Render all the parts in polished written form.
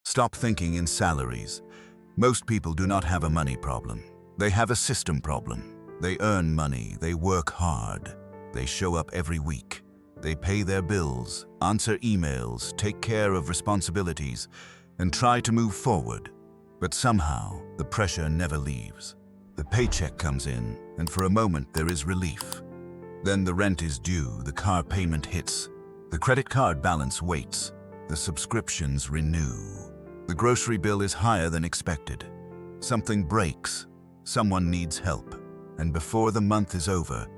Stop thinking in salaries. Most people do not have a money problem. They have a system problem. They earn money, they work hard, they show up every week. They pay their bills, answer emails, take care of responsibilities, and try to move forward. But somehow, the pressure never leaves. The paycheck comes in, and for a moment there is relief. Then the rent is due, the car payment hits, the credit card balance waits, the subscriptions renew. The grocery bill is higher than expected. Something breaks, someone needs help, and before the month is over,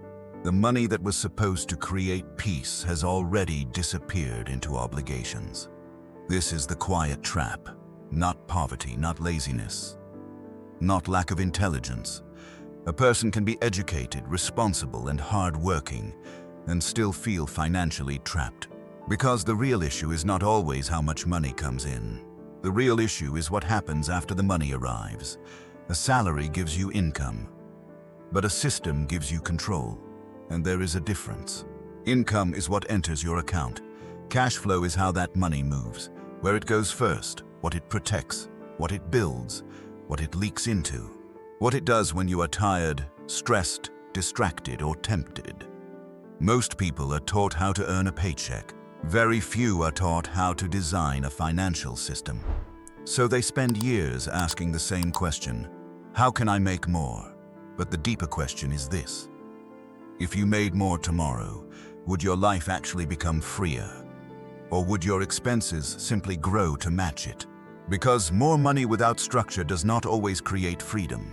the money that was supposed to create peace has already disappeared into obligations. This is the quiet trap. Not poverty, not laziness, not lack of intelligence. A person can be educated, responsible, and hard-working, and still feel financially trapped. Because the real issue is not always how much money comes in. The real issue is what happens after the money arrives. A salary gives you income, but a system gives you control, and there is a difference. Income is what enters your account. Cash flow is how that money moves, where it goes first, what it protects, what it builds, what it leaks into, what it does when you are tired, stressed, distracted, or tempted. Most people are taught how to earn a paycheck. Very few are taught how to design a financial system. So they spend years asking the same question: how can I make more? But the deeper question is this: if you made more tomorrow, would your life actually become freer? Or would your expenses simply grow to match it? Because more money without structure does not always create freedom.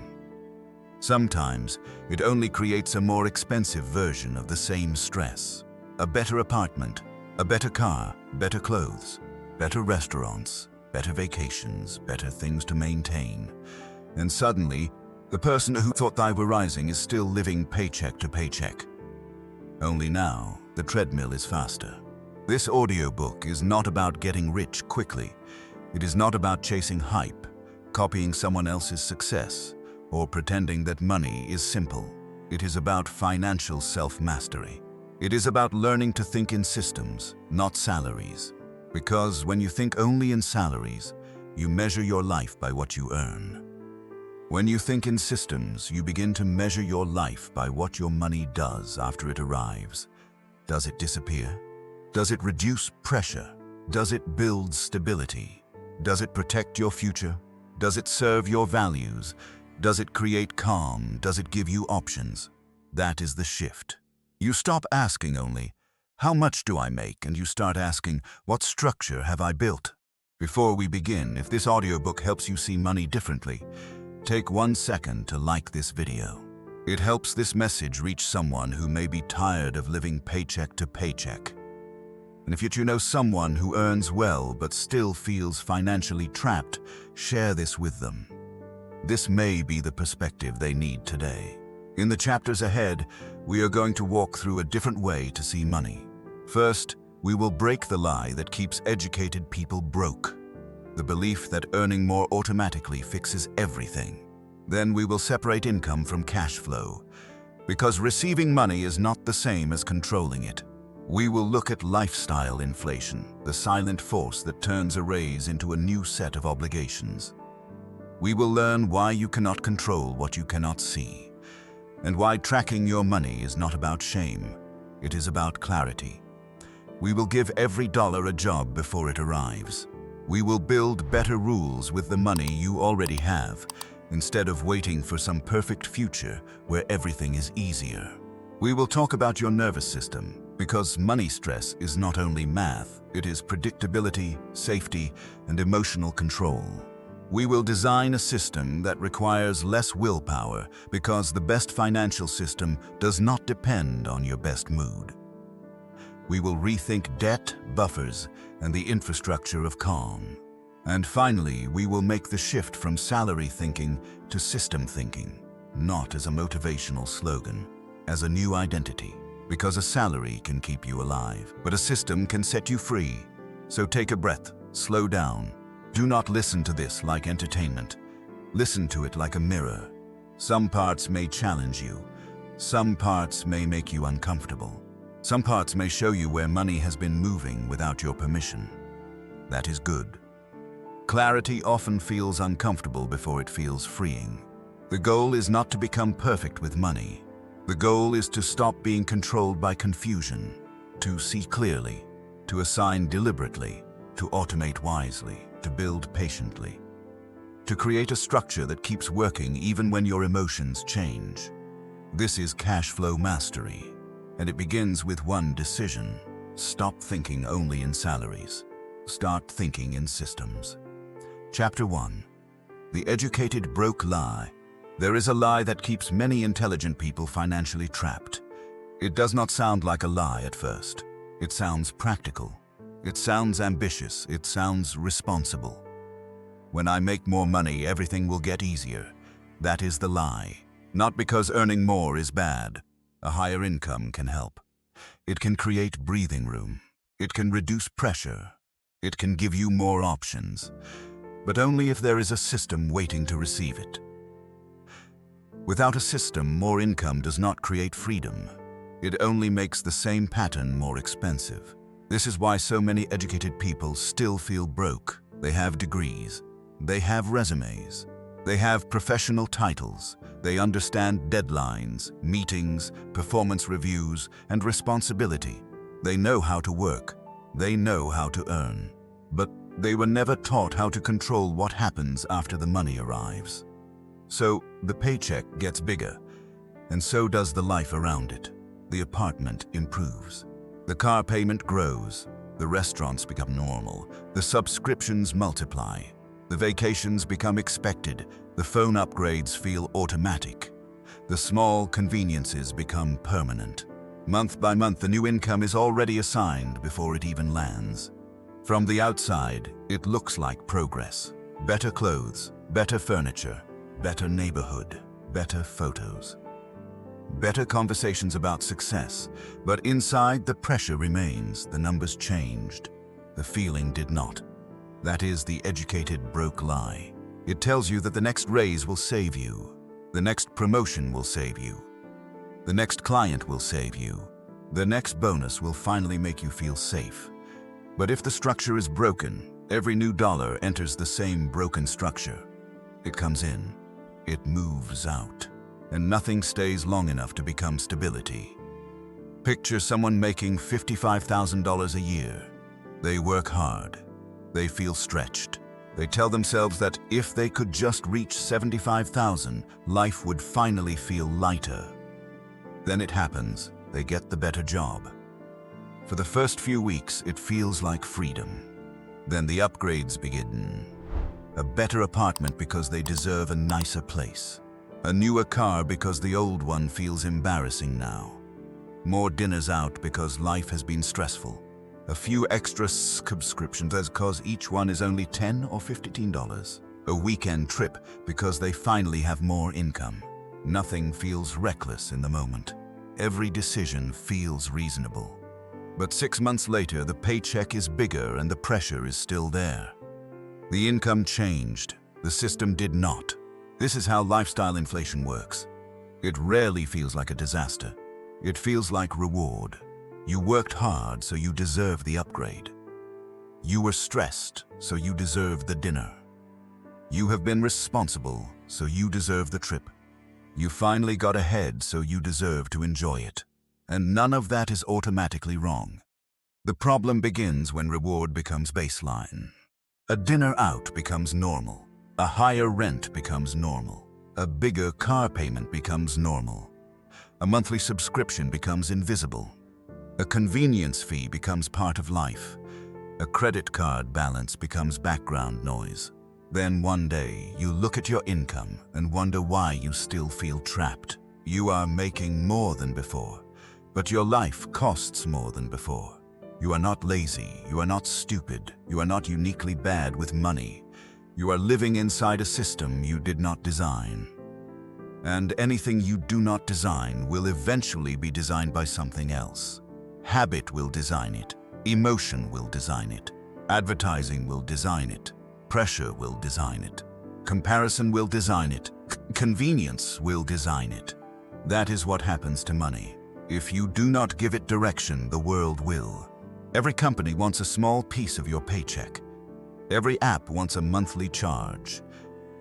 Sometimes it only creates a more expensive version of the same stress. A better apartment, a better car, better clothes, better restaurants, better vacations, better things to maintain. And suddenly, the person who thought they were rising is still living paycheck to paycheck. Only now, the treadmill is faster. This audiobook is not about getting rich quickly. It is not about chasing hype, copying someone else's success, or pretending that money is simple. It is about financial self-mastery. It is about learning to think in systems, not salaries. Because when you think only in salaries, you measure your life by what you earn. When you think in systems, you begin to measure your life by what your money does after it arrives. Does it disappear? Does it reduce pressure? Does it build stability? Does it protect your future? Does it serve your values? Does it create calm? Does it give you options? That is the shift. You stop asking only, how much do I make? And you start asking, what structure have I built? Before we begin, if this audiobook helps you see money differently, take 1 second to like this video. It helps this message reach someone who may be tired of living paycheck to paycheck. And if you know someone who earns well but still feels financially trapped, share this with them. This may be the perspective they need today. In the chapters ahead, we are going to walk through a different way to see money. First, we will break the lie that keeps educated people broke. The belief that earning more automatically fixes everything. Then we will separate income from cash flow, because receiving money is not the same as controlling it. We will look at lifestyle inflation, the silent force that turns a raise into a new set of obligations. We will learn why you cannot control what you cannot see, and why tracking your money is not about shame, it is about clarity. We will give every dollar a job before it arrives. We will build better rules with the money you already have, instead of waiting for some perfect future where everything is easier. We will talk about your nervous system, because money stress is not only math, it is predictability, safety, and emotional control. We will design a system that requires less willpower, because the best financial system does not depend on your best mood. We will rethink debt, buffers, and the infrastructure of calm. And finally, we will make the shift from salary thinking to system thinking, not as a motivational slogan, as a new identity. Because a salary can keep you alive, but a system can set you free. So take a breath, slow down. Do not listen to this like entertainment. Listen to it like a mirror. Some parts may challenge you. Some parts may make you uncomfortable. Some parts may show you where money has been moving without your permission. That is good. Clarity often feels uncomfortable before it feels freeing. The goal is not to become perfect with money. The goal is to stop being controlled by confusion, to see clearly, to assign deliberately, to automate wisely, to build patiently, to create a structure that keeps working even when your emotions change. This is cash flow mastery, and it begins with one decision. Stop thinking only in salaries. Start thinking in systems. Chapter 1. The Educated Broke Lie. There is a lie that keeps many intelligent people financially trapped. It does not sound like a lie at first. It sounds practical. It sounds ambitious. It sounds responsible. When I make more money, everything will get easier. That is the lie. Not because earning more is bad. A higher income can help. It can create breathing room. It can reduce pressure. It can give you more options. But only if there is a system waiting to receive it. Without a system, more income does not create freedom. It only makes the same pattern more expensive. This is why so many educated people still feel broke. They have degrees. They have resumes. They have professional titles. They understand deadlines, meetings, performance reviews, and responsibility. They know how to work. They know how to earn. But they were never taught how to control what happens after the money arrives. So the paycheck gets bigger, and so does the life around it. The apartment improves. The car payment grows. The restaurants become normal. The subscriptions multiply. The vacations become expected. The phone upgrades feel automatic. The small conveniences become permanent. Month by month, the new income is already assigned before it even lands. From the outside, it looks like progress. Better clothes, better furniture, better neighborhood, better photos. Better conversations about success, but inside the pressure remains. The numbers changed. The feeling did not. That is the educated broke lie. It tells you that the next raise will save you. The next promotion will save you. The next client will save you. The next bonus will finally make you feel safe. But if the structure is broken, every new dollar enters the same broken structure. It comes in. It moves out. And nothing stays long enough to become stability. Picture someone making $55,000 a year. They work hard. They feel stretched. They tell themselves that if they could just reach $75,000, life would finally feel lighter. Then it happens. They get the better job. For the first few weeks, it feels like freedom. Then the upgrades begin. A better apartment because they deserve a nicer place. A newer car because the old one feels embarrassing now. More dinners out because life has been stressful. A few extra subscriptions because each one is only $10 or $15. A weekend trip because they finally have more income. Nothing feels reckless in the moment. Every decision feels reasonable. But 6 months later, the paycheck is bigger and the pressure is still there. The income changed. The system did not. This is how lifestyle inflation works. It rarely feels like a disaster. It feels like reward. You worked hard, so you deserve the upgrade. You were stressed, so you deserve the dinner. You have been responsible, so you deserve the trip. You finally got ahead, so you deserve to enjoy it. And none of that is automatically wrong. The problem begins when reward becomes baseline. A dinner out becomes normal. A higher rent becomes normal. A bigger car payment becomes normal. A monthly subscription becomes invisible. A convenience fee becomes part of life. A credit card balance becomes background noise. Then one day, you look at your income and wonder why you still feel trapped. You are making more than before, but your life costs more than before. You are not lazy, you are not stupid, you are not uniquely bad with money. You are living inside a system you did not design. And anything you do not design will eventually be designed by something else. Habit will design it. Emotion will design it. Advertising will design it. Pressure will design it. Comparison will design it. Convenience will design it. That is what happens to money. If you do not give it direction, the world will. Every company wants a small piece of your paycheck. Every app wants a monthly charge.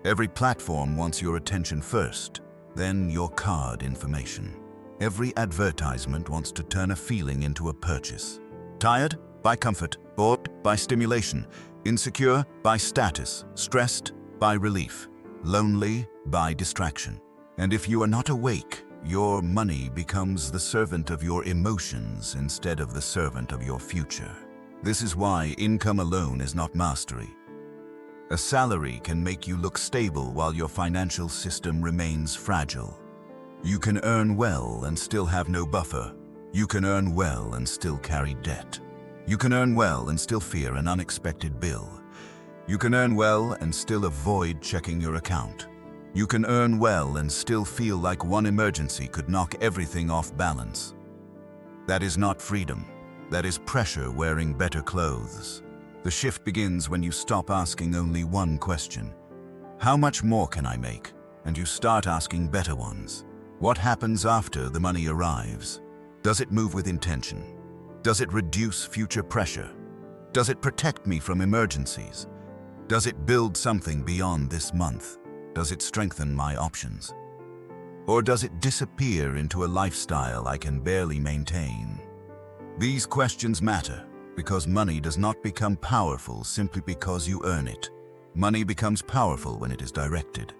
Every platform wants your attention first, then your card information. Every advertisement wants to turn a feeling into a purchase. Tired? Buy comfort. Bored? Buy stimulation. Insecure? Buy status. Stressed? Buy relief. Lonely? Buy distraction. And if you are not awake, your money becomes the servant of your emotions instead of the servant of your future. This is why income alone is not mastery. A salary can make you look stable while your financial system remains fragile. You can earn well and still have no buffer. You can earn well and still carry debt. You can earn well and still fear an unexpected bill. You can earn well and still avoid checking your account. You can earn well and still feel like one emergency could knock everything off balance. That is not freedom. That is pressure wearing better clothes. The shift begins when you stop asking only one question. How much more can I make? And you start asking better ones. What happens after the money arrives? Does it move with intention? Does it reduce future pressure? Does it protect me from emergencies? Does it build something beyond this month? Does it strengthen my options? Or does it disappear into a lifestyle I can barely maintain? These questions matter because money does not become powerful simply because you earn it. Money becomes powerful when it is directed.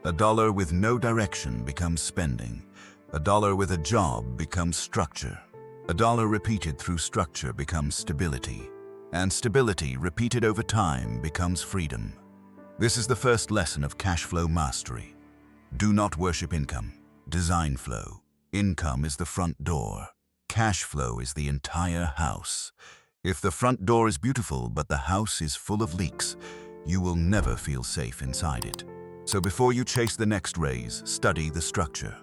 A dollar with no direction becomes spending. A dollar with a job becomes structure. A dollar repeated through structure becomes stability. And stability repeated over time becomes freedom. This is the first lesson of cash flow mastery. Do not worship income. Design flow. Income is the front door. Cash flow is the entire house. If the front door is beautiful but the house is full of leaks, you will never feel safe inside it. So before you chase the next raise, study the structure.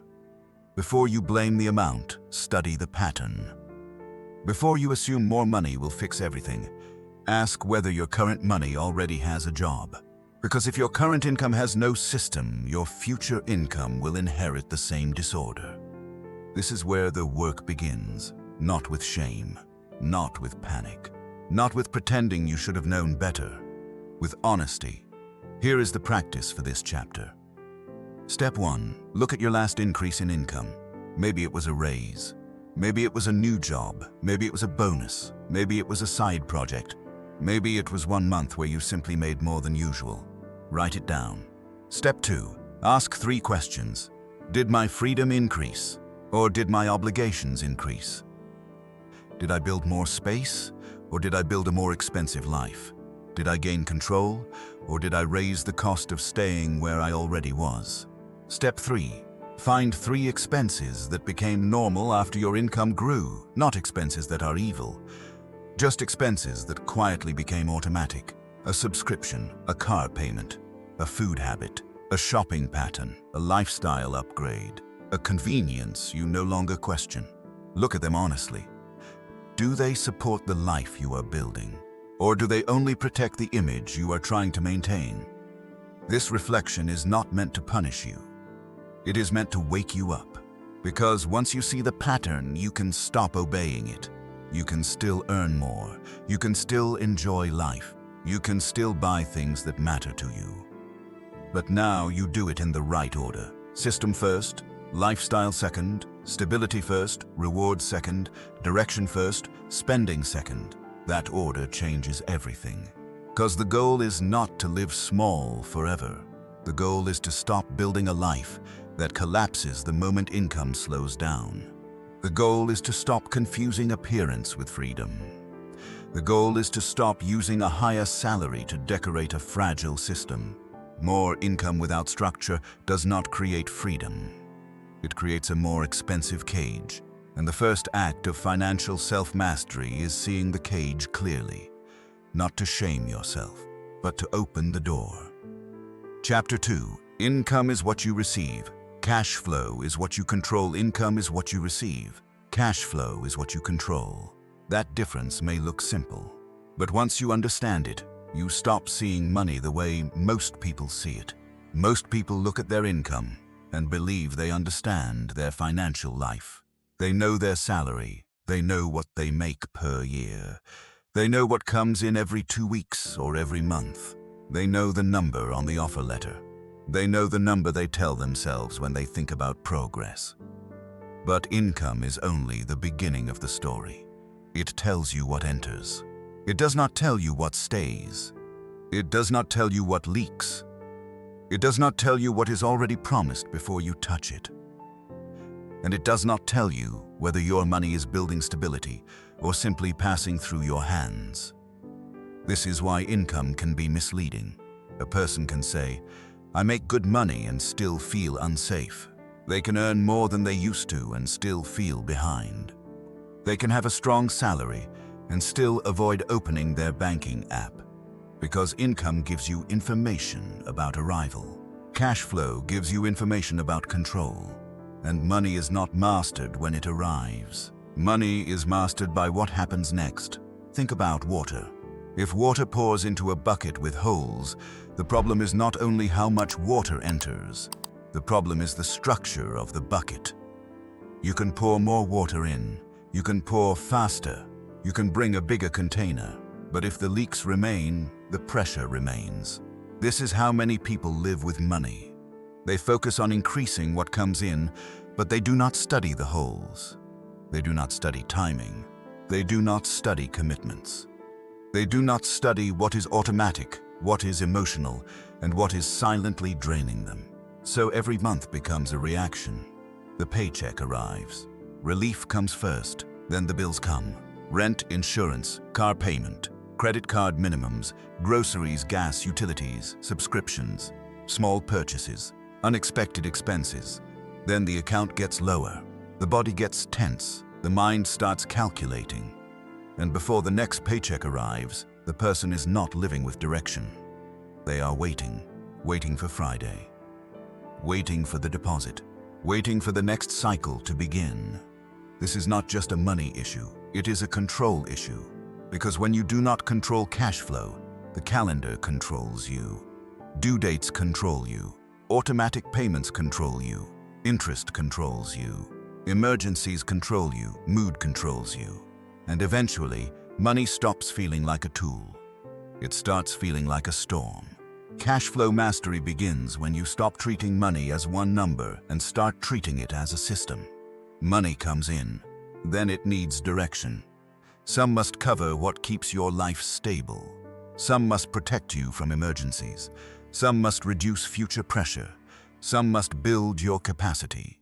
Before you blame the amount, study the pattern. Before you assume more money will fix everything, ask whether your current money already has a job. Because if your current income has no system, your future income will inherit the same disorder. This is where the work begins, not with shame, not with panic, not with pretending you should have known better, with honesty. Here is the practice for this chapter. Step 1. Look at your last increase in income. Maybe it was a raise. Maybe it was a new job. Maybe it was a bonus. Maybe it was a side project. Maybe it was 1 month where you simply made more than usual. Write it down. Step 2. Ask 3 questions. Did my freedom increase? Or did my obligations increase? Did I build more space? Or did I build a more expensive life? Did I gain control? Or did I raise the cost of staying where I already was? Step 3. Find 3 expenses that became normal after your income grew, not expenses that are evil. Just expenses that quietly became automatic. A subscription, a car payment, a food habit, a shopping pattern, a lifestyle upgrade, a convenience you no longer question. Look at them honestly. Do they support the life you are building? Or do they only protect the image you are trying to maintain? This reflection is not meant to punish you. It is meant to wake you up. Because once you see the pattern, you can stop obeying it. You can still earn more. You can still enjoy life. You can still buy things that matter to you. But now you do it in the right order. System first, lifestyle second, stability first, reward second, direction first, spending second. That order changes everything. Because the goal is not to live small forever. The goal is to stop building a life that collapses the moment income slows down. The goal is to stop confusing appearance with freedom. The goal is to stop using a higher salary to decorate a fragile system. More income without structure does not create freedom. It creates a more expensive cage. And the first act of financial self-mastery is seeing the cage clearly. Not to shame yourself, but to open the door. Chapter 2. Income is what you receive. Cash flow is what you control. Income is what you receive. Cash flow is what you control. That difference may look simple, but once you understand it, you stop seeing money the way most people see it. Most people look at their income and believe they understand their financial life. They know their salary. They know what they make per year. They know what comes in every 2 weeks or every month. They know the number on the offer letter. They know the number they tell themselves when they think about progress. But income is only the beginning of the story. It tells you what enters. It does not tell you what stays. It does not tell you what leaks. It does not tell you what is already promised before you touch it. And it does not tell you whether your money is building stability or simply passing through your hands. This is why income can be misleading. A person can say, "I make good money and still feel unsafe." They can earn more than they used to and still feel behind. They can have a strong salary and still avoid opening their banking app, because income gives you information about arrival. Cash flow gives you information about control. And money is not mastered when it arrives. Money is mastered by what happens next. Think about water. If water pours into a bucket with holes, the problem is not only how much water enters, the problem is the structure of the bucket. You can pour more water in, you can pour faster, you can bring a bigger container, but if the leaks remain, the pressure remains. This is how many people live with money. They focus on increasing what comes in, but they do not study the holes. They do not study timing. They do not study commitments. They do not study what is automatic, what is emotional, and what is silently draining them. So every month becomes a reaction. The paycheck arrives. Relief comes first, then the bills come. Rent, insurance, car payment, credit card minimums, groceries, gas, utilities, subscriptions, small purchases, unexpected expenses. Then the account gets lower. The body gets tense. The mind starts calculating. And before the next paycheck arrives, the person is not living with direction. They are waiting for Friday, waiting for the deposit, waiting for the next cycle to begin. This is not just a money issue, it is a control issue. Because when you do not control cash flow, the calendar controls you. Due dates control you. Automatic payments control you. Interest controls you. Emergencies control you. Mood controls you. And eventually, money stops feeling like a tool. It starts feeling like a storm. Cash flow mastery begins when you stop treating money as one number and start treating it as a system. Money comes in, then it needs direction. Some must cover what keeps your life stable. Some must protect you from emergencies. Some must reduce future pressure. Some must build your capacity.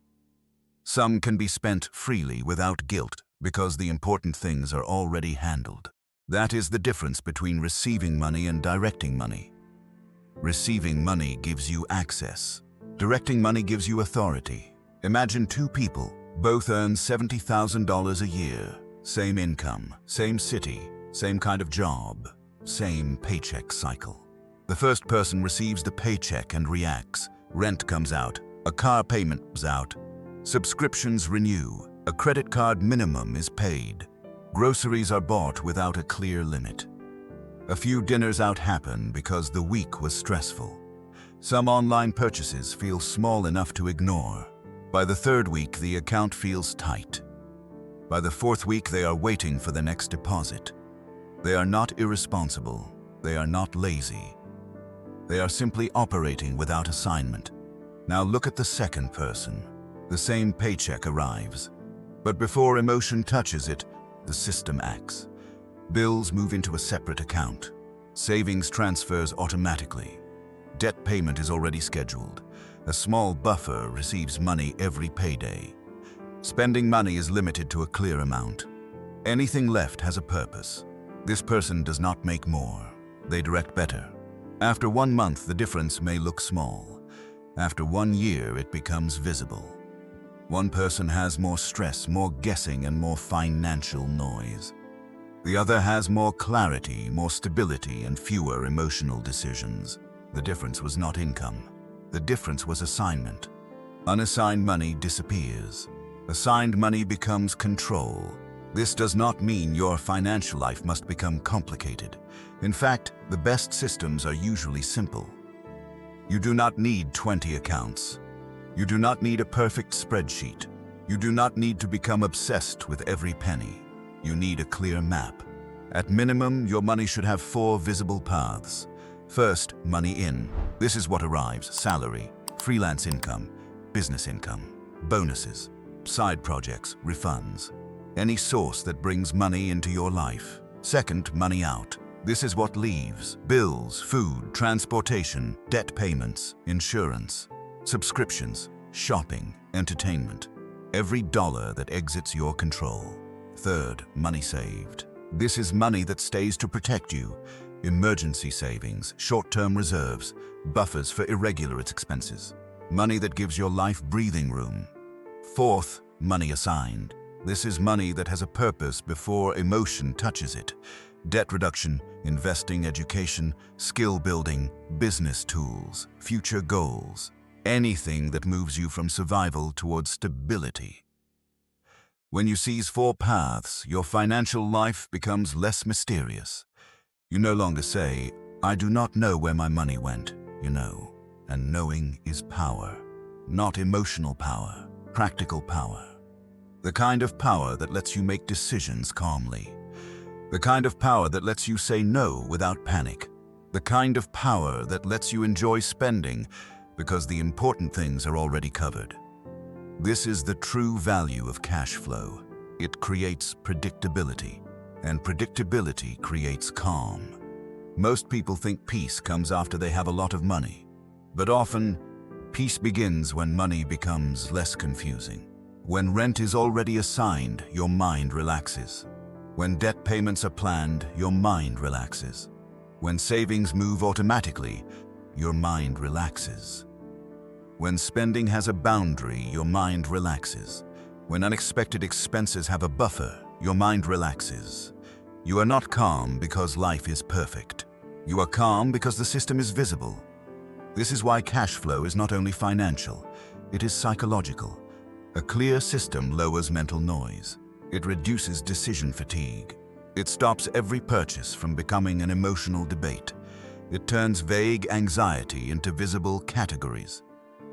Some can be spent freely without guilt because the important things are already handled. That is the difference between receiving money and directing money. Receiving money gives you access. Directing money gives you authority. Imagine two people, both earn $70,000 a year. Same income, same city, same kind of job, same paycheck cycle. The first person receives the paycheck and reacts. Rent comes out, a car payment is out, subscriptions renew, a credit card minimum is paid, groceries are bought without a clear limit. A few dinners out happen because the week was stressful. Some online purchases feel small enough to ignore. By the third week, the account feels tight. By the fourth week, they are waiting for the next deposit. They are not irresponsible. They are not lazy. They are simply operating without assignment. Now look at the second person. The same paycheck arrives. But before emotion touches it, the system acts. Bills move into a separate account. Savings transfers automatically. Debt payment is already scheduled. A small buffer receives money every payday. Spending money is limited to a clear amount. Anything left has a purpose. This person does not make more. They direct better. After 1 month, the difference may look small. After 1 year, it becomes visible. One person has more stress, more guessing, and more financial noise. The other has more clarity, more stability, and fewer emotional decisions. The difference was not income. The difference was assignment. Unassigned money disappears. Assigned money becomes control. This does not mean your financial life must become complicated. In fact, the best systems are usually simple. You do not need 20 accounts. You do not need a perfect spreadsheet. You do not need to become obsessed with every penny. You need a clear map. At minimum, your money should have 4 visible paths. First, money in. This is what arrives: salary, freelance income, business income, bonuses, side projects, refunds, any source that brings money into your life. Second, money out. This is what leaves: bills, food, transportation, debt payments, insurance, subscriptions, shopping, entertainment. Every dollar that exits your control. Third, money saved. This is money that stays to protect you: emergency savings, short-term reserves, buffers for irregular expenses. Money that gives your life breathing room. Fourth, money assigned. This is money that has a purpose before emotion touches it: debt reduction, investing, education, skill building, business tools, future goals. Anything that moves you from survival towards stability. When you seize 4 paths, your financial life becomes less mysterious. You no longer say, "I do not know where my money went." You know. And knowing is power. Not emotional power, practical power. The kind of power that lets you make decisions calmly. The kind of power that lets you say no without panic. The kind of power that lets you enjoy spending because the important things are already covered. This is the true value of cash flow. It creates predictability, and predictability creates calm. Most people think peace comes after they have a lot of money, but often, peace begins when money becomes less confusing. When rent is already assigned, your mind relaxes. When debt payments are planned, your mind relaxes. When savings move automatically, your mind relaxes. When spending has a boundary, your mind relaxes. When unexpected expenses have a buffer, your mind relaxes. You are not calm because life is perfect. You are calm because the system is visible. This is why cash flow is not only financial, it is psychological. A clear system lowers mental noise. It reduces decision fatigue. It stops every purchase from becoming an emotional debate. It turns vague anxiety into visible categories.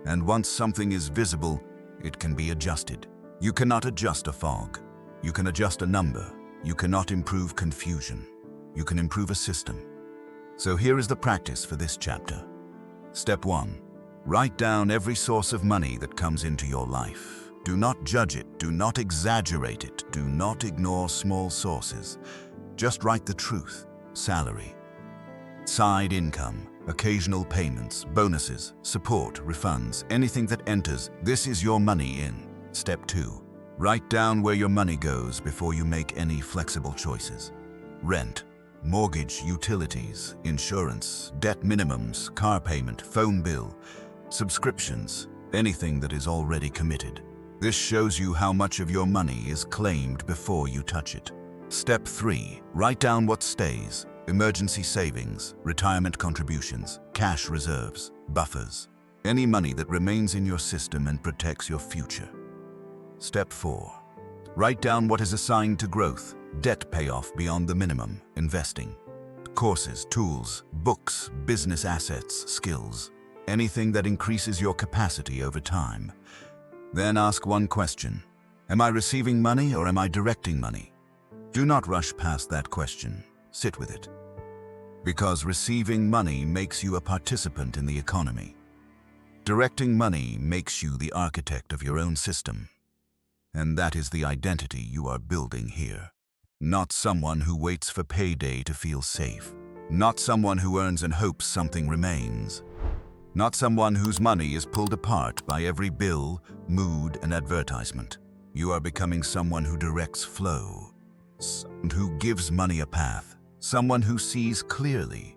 And once something is visible, it can be adjusted. You cannot adjust a fog. You can adjust a number. You cannot improve confusion. You can improve a system. So here is the practice for this chapter. Step 1. Write down every source of money that comes into your life. Do not judge it. Do not exaggerate it. Do not ignore small sources. Just write the truth. Salary, side income, occasional payments, bonuses, support, refunds, anything that enters. This is your money in. Step 2. Write down where your money goes before you make any flexible choices. Rent, mortgage, utilities, insurance, debt minimums, car payment, phone bill, subscriptions, anything that is already committed. This shows you how much of your money is claimed before you touch it. Step 3. Write down what stays: emergency savings, retirement contributions, cash reserves, buffers, any money that remains in your system and protects your future. Step 4. Write down what is assigned to growth: debt payoff beyond the minimum, investing, courses, tools, books, business assets, skills, anything that increases your capacity over time. Then ask one question: am I receiving money or am I directing money? Do not rush past that question. Sit with it. Because receiving money makes you a participant in the economy. Directing money makes you the architect of your own system. And that is the identity you are building here. Not someone who waits for payday to feel safe. Not someone who earns and hopes something remains. Not someone whose money is pulled apart by every bill, mood, and advertisement. You are becoming someone who directs flow, and who gives money a path, someone who sees clearly,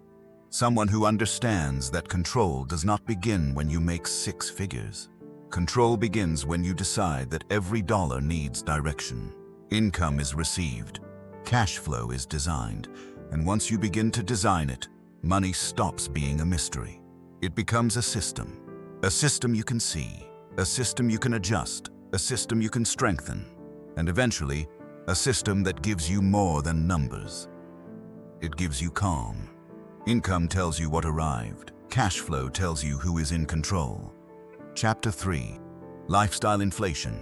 someone who understands that control does not begin when you make 6 figures. Control begins when you decide that every dollar needs direction. Income is received, cash flow is designed, and once you begin to design it, money stops being a mystery. It becomes a system you can see, a system you can adjust, a system you can strengthen, and eventually, a system that gives you more than numbers. It gives you calm. Income tells you what arrived. Cash flow tells you who is in control. Chapter 3. Lifestyle inflation.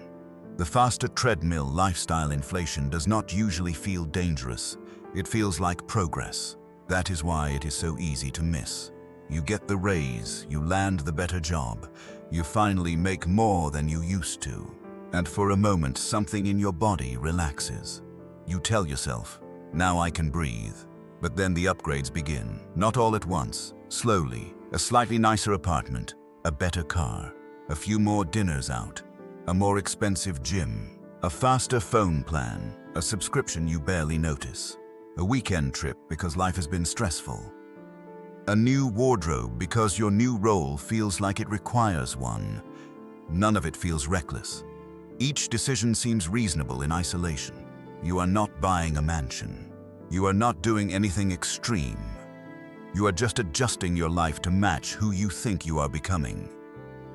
The faster treadmill lifestyle inflation does not usually feel dangerous. It feels like progress. That is why it is so easy to miss. You get the raise, you land the better job, you finally make more than you used to. And for a moment, something in your body relaxes. You tell yourself, now I can breathe. But then the upgrades begin, not all at once, slowly. A slightly nicer apartment, a better car, a few more dinners out, a more expensive gym, a faster phone plan, a subscription you barely notice, a weekend trip because life has been stressful, a new wardrobe because your new role feels like it requires one. None of it feels reckless. Each decision seems reasonable in isolation. You are not buying a mansion. You are not doing anything extreme. You are just adjusting your life to match who you think you are becoming.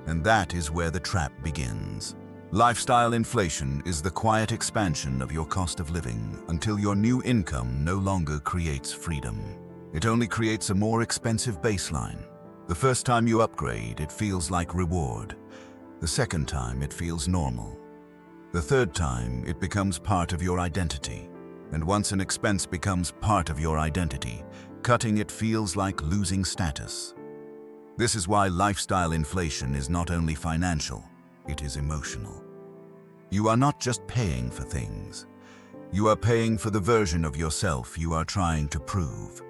And that is where the trap begins. Lifestyle inflation is the quiet expansion of your cost of living until your new income no longer creates freedom. It only creates a more expensive baseline. The first time you upgrade, it feels like reward. The second time, it feels normal. The third time, it becomes part of your identity. And once an expense becomes part of your identity, cutting it feels like losing status. This is why lifestyle inflation is not only financial, it is emotional. You are not just paying for things. You are paying for the version of yourself you are trying to prove.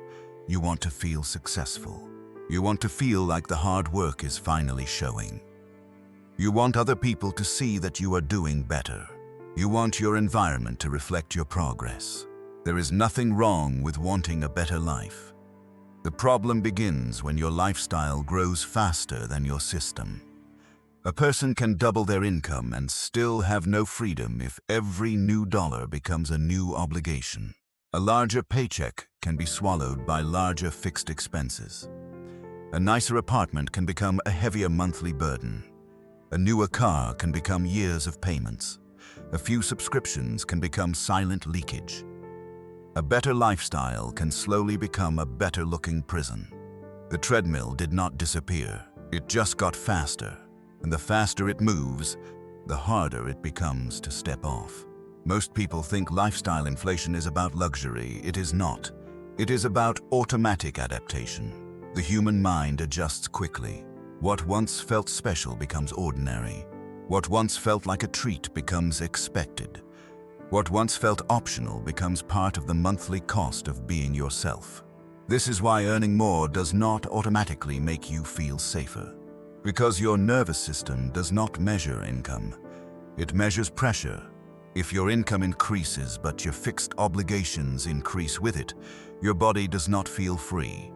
You want to feel successful. You want to feel like the hard work is finally showing. You want other people to see that you are doing better. You want your environment to reflect your progress. There is nothing wrong with wanting a better life. The problem begins when your lifestyle grows faster than your system. A person can double their income and still have no freedom if every new dollar becomes a new obligation. A larger paycheck can be swallowed by larger fixed expenses. A nicer apartment can become a heavier monthly burden. A newer car can become years of payments. A few subscriptions can become silent leakage. A better lifestyle can slowly become a better-looking prison. The treadmill did not disappear. It just got faster. And the faster it moves, the harder it becomes to step off. Most people think lifestyle inflation is about luxury. It is not. It is about automatic adaptation. The human mind adjusts quickly. What once felt special becomes ordinary. What once felt like a treat becomes expected. What once felt optional becomes part of the monthly cost of being yourself. This is why earning more does not automatically make you feel safer. Because your nervous system does not measure income. It measures pressure. If your income increases but your fixed obligations increase with it, your body does not feel free.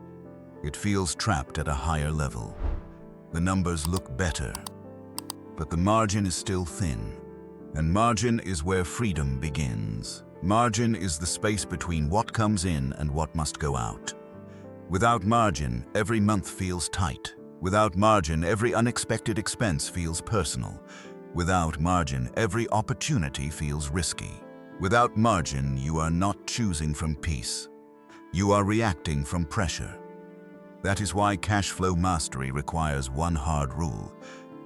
It feels trapped at a higher level. The numbers look better, but the margin is still thin. And margin is where freedom begins. Margin is the space between what comes in and what must go out. Without margin, every month feels tight. Without margin, every unexpected expense feels personal. Without margin, every opportunity feels risky. Without margin, you are not choosing from peace. You are reacting from pressure. That is why cash flow mastery requires one hard rule.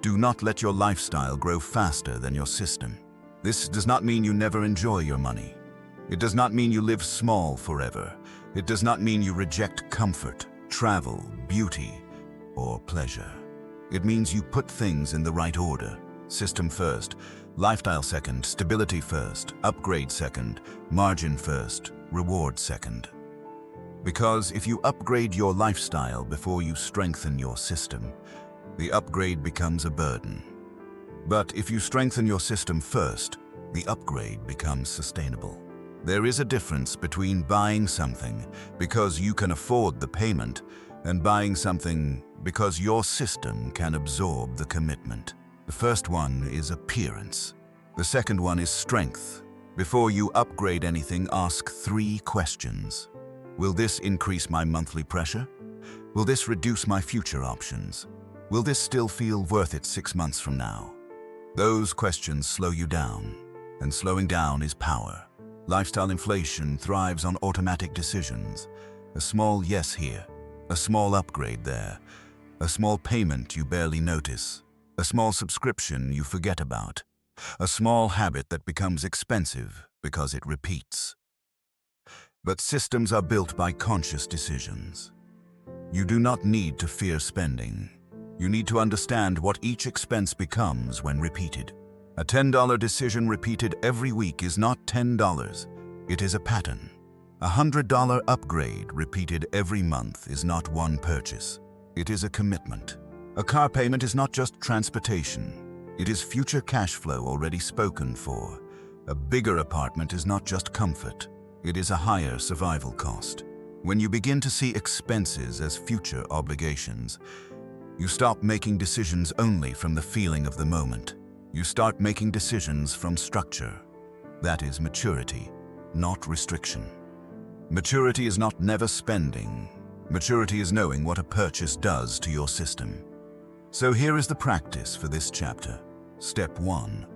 Do not let your lifestyle grow faster than your system. This does not mean you never enjoy your money. It does not mean you live small forever. It does not mean you reject comfort, travel, beauty, or pleasure. It means you put things in the right order. System first, lifestyle second, stability first, upgrade second, margin first, reward second. Because if you upgrade your lifestyle before you strengthen your system, the upgrade becomes a burden. But if you strengthen your system first, the upgrade becomes sustainable. There is a difference between buying something because you can afford the payment and buying something because your system can absorb the commitment. The first one is appearance. The second one is strength. Before you upgrade anything, ask 3 questions. Will this increase my monthly pressure? Will this reduce my future options? Will this still feel worth it 6 months from now? Those questions slow you down, and slowing down is power. Lifestyle inflation thrives on automatic decisions. A small yes here, a small upgrade there, a small payment you barely notice, a small subscription you forget about, a small habit that becomes expensive because it repeats. But systems are built by conscious decisions. You do not need to fear spending. You need to understand what each expense becomes when repeated. A $10 decision repeated every week is not $10. It is a pattern. A $100 upgrade repeated every month is not one purchase. It is a commitment. A car payment is not just transportation. It is future cash flow already spoken for. A bigger apartment is not just comfort. It is a higher survival cost. When you begin to see expenses as future obligations, you stop making decisions only from the feeling of the moment. You start making decisions from structure. That is maturity, not restriction. Maturity is not never spending. Maturity is knowing what a purchase does to your system. So here is the practice for this chapter. Step 1.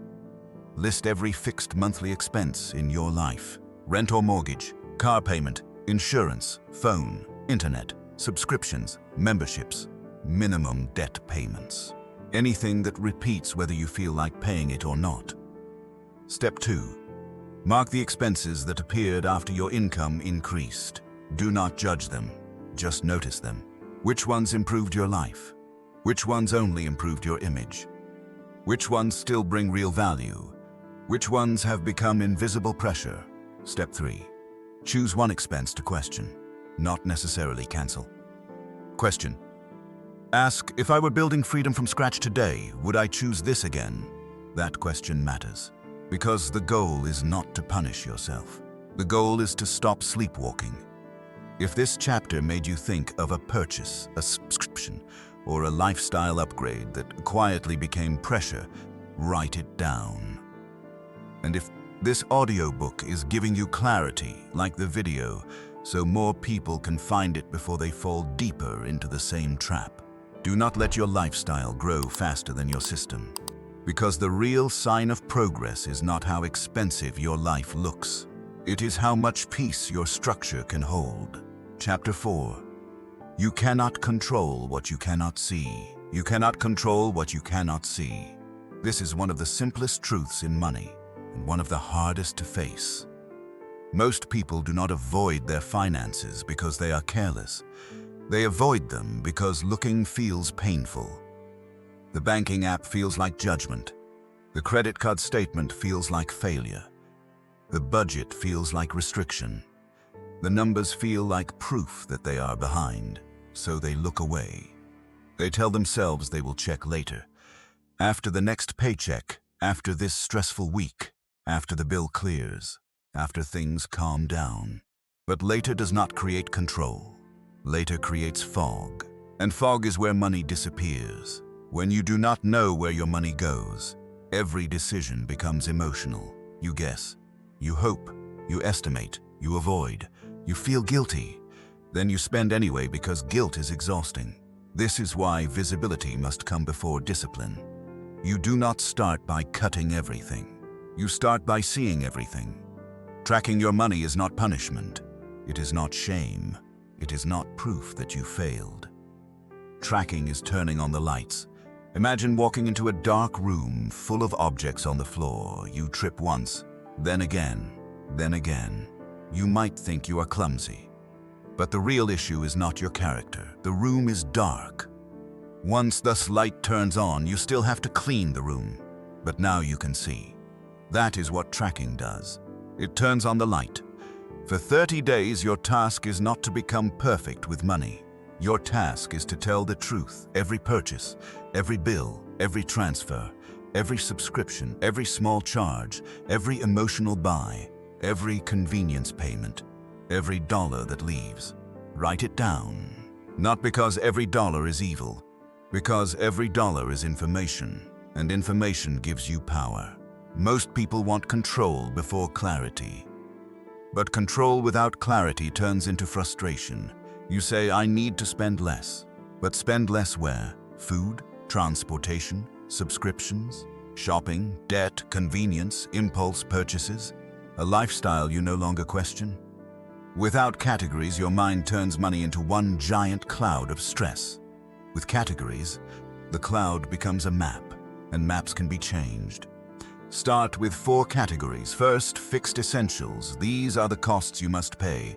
List every fixed monthly expense in your life. Rent or mortgage, car payment, insurance, phone, internet, subscriptions, memberships, minimum debt payments. Anything that repeats whether you feel like paying it or not. Step 2. Mark the expenses that appeared after your income increased. Do not judge them, just notice them. Which ones improved your life? Which ones only improved your image? Which ones still bring real value? Which ones have become invisible pressure? Step 3. Choose one expense to question, not necessarily cancel. Question. Ask, if I were building freedom from scratch today, would I choose this again? That question matters, because the goal is not to punish yourself. The goal is to stop sleepwalking. If this chapter made you think of a purchase, a subscription, or a lifestyle upgrade that quietly became pressure, write it down. And if this audiobook is giving you clarity, like the video, so more people can find it before they fall deeper into the same trap. Do not let your lifestyle grow faster than your system, because the real sign of progress is not how expensive your life looks. It is how much peace your structure can hold. Chapter 4. You cannot control what you cannot see. You cannot control what you cannot see. This is one of the simplest truths in money, and one of the hardest to face. Most people do not avoid their finances because they are careless. They avoid them because looking feels painful. The banking app feels like judgment. The credit card statement feels like failure. The budget feels like restriction. The numbers feel like proof that they are behind, so they look away. They tell themselves they will check later. After the next paycheck, after this stressful week, after the bill clears, after things calm down. But later does not create control. Later creates fog. And fog is where money disappears. When you do not know where your money goes, every decision becomes emotional. You guess, you hope, you estimate, you avoid, you feel guilty. Then you spend anyway because guilt is exhausting. This is why visibility must come before discipline. You do not start by cutting everything. You start by seeing everything. Tracking your money is not punishment. It is not shame. It is not proof that you failed. Tracking is turning on the lights. Imagine walking into a dark room full of objects on the floor. You trip once, then again, then again. You might think you are clumsy. But the real issue is not your character. The room is dark. Once the light turns on, you still have to clean the room. But now you can see. That is what tracking does. It turns on the light. For 30 days, your task is not to become perfect with money. Your task is to tell the truth. Every purchase, every bill, every transfer, every subscription, every small charge, every emotional buy, every convenience payment, every dollar that leaves. Write it down. Not because every dollar is evil, because every dollar is information, and information gives you power. Most people want control before clarity. But control without clarity turns into frustration. You say, I need to spend less. But spend less where? Food, transportation, subscriptions, shopping, debt, convenience, impulse purchases, a lifestyle you no longer question? Without categories, your mind turns money into one giant cloud of stress. With categories, the cloud becomes a map, and maps can be changed. Start with 4 categories. First, fixed essentials. These are the costs you must pay,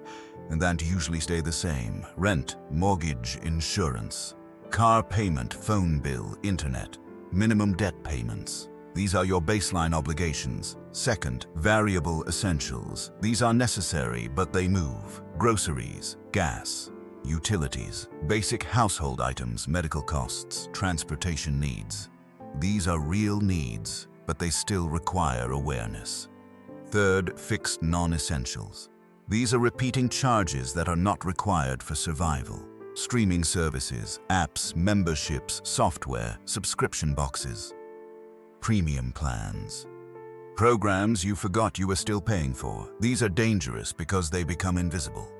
and that usually stay the same. Rent, mortgage, insurance, car payment, phone bill, internet, minimum debt payments. These are your baseline obligations. Second, variable essentials. These are necessary, but they move. Groceries, gas, utilities, basic household items, medical costs, transportation needs. These are real needs, but they still require awareness. Third, fixed non-essentials. These are repeating charges that are not required for survival. Streaming services, apps, memberships, software, subscription boxes, premium plans. Programs you forgot you were still paying for. These are dangerous because they become invisible.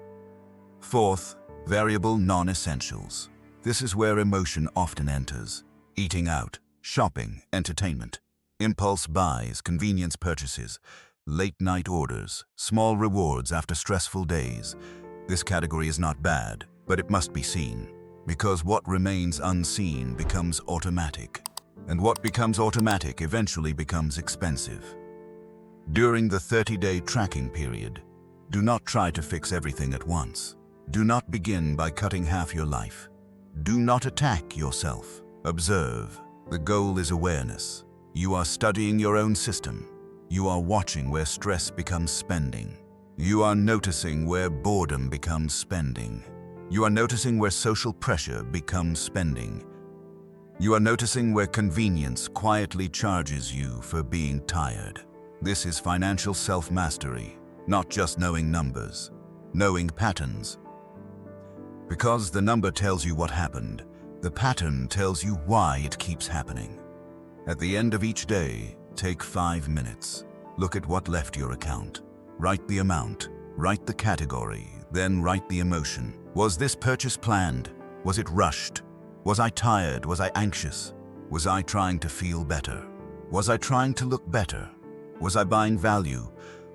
Fourth, variable non-essentials. This is where emotion often enters. Eating out, shopping, entertainment, impulse buys, convenience purchases, late-night orders, small rewards after stressful days. This category is not bad, but it must be seen, because what remains unseen becomes automatic, and what becomes automatic eventually becomes expensive. During the 30-day tracking period, do not try to fix everything at once. Do not begin by cutting half your life. Do not attack yourself. Observe. The goal is awareness. You are studying your own system. You are watching where stress becomes spending. You are noticing where boredom becomes spending. You are noticing where social pressure becomes spending. You are noticing where convenience quietly charges you for being tired. This is financial self-mastery, not just knowing numbers, knowing patterns. Because the number tells you what happened, the pattern tells you why it keeps happening. At the end of each day, take 5 minutes. Look at what left your account. Write the amount, write the category, then write the emotion. Was this purchase planned? Was it rushed? Was I tired? Was I anxious? Was I trying to feel better? Was I trying to look better? Was I buying value,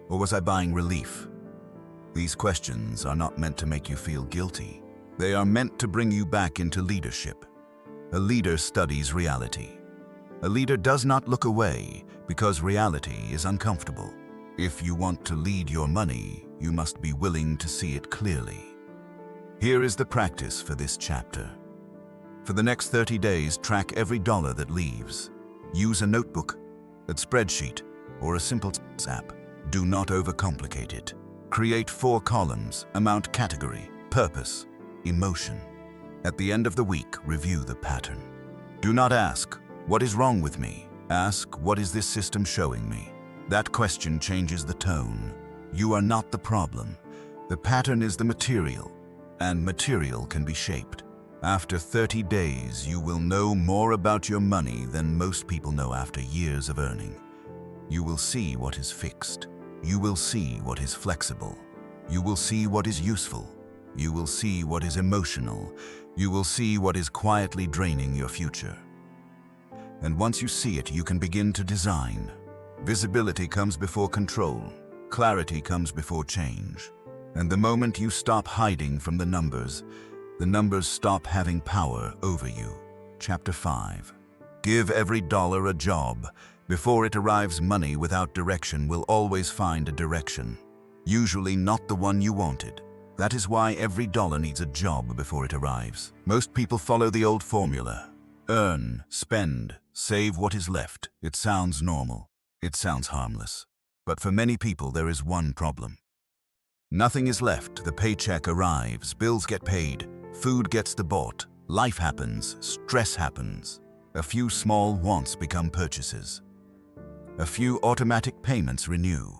or was I buying relief? These questions are not meant to make you feel guilty. They are meant to bring you back into leadership. A leader studies reality. A leader does not look away because reality is uncomfortable. If you want to lead your money, you must be willing to see it clearly. Here is the practice for this chapter. For the next 30 days, track every dollar that leaves. Use a notebook, a spreadsheet, or a simple app. Do not overcomplicate it. Create 4 columns: amount, category, purpose, emotion. At the end of the week, review the pattern. Do not ask, "What is wrong with me?" Ask, "What is this system showing me?" That question changes the tone. You are not the problem. The pattern is the material, and material can be shaped. After 30 days, you will know more about your money than most people know after years of earning. You will see what is fixed. You will see what is flexible. You will see what is useful. You will see what is emotional. You will see what is quietly draining your future. And once you see it, you can begin to design. Visibility comes before control. Clarity comes before change. And the moment you stop hiding from the numbers stop having power over you. Chapter 5. Give every dollar a job. Before it arrives, money without direction will always find a direction. Usually not the one you wanted. That is why every dollar needs a job before it arrives. Most people follow the old formula. Earn, spend, save what is left. It sounds normal. It sounds harmless. But for many people, there is one problem. Nothing is left. The paycheck arrives, bills get paid, food gets bought, life happens, stress happens. A few small wants become purchases. A few automatic payments renew.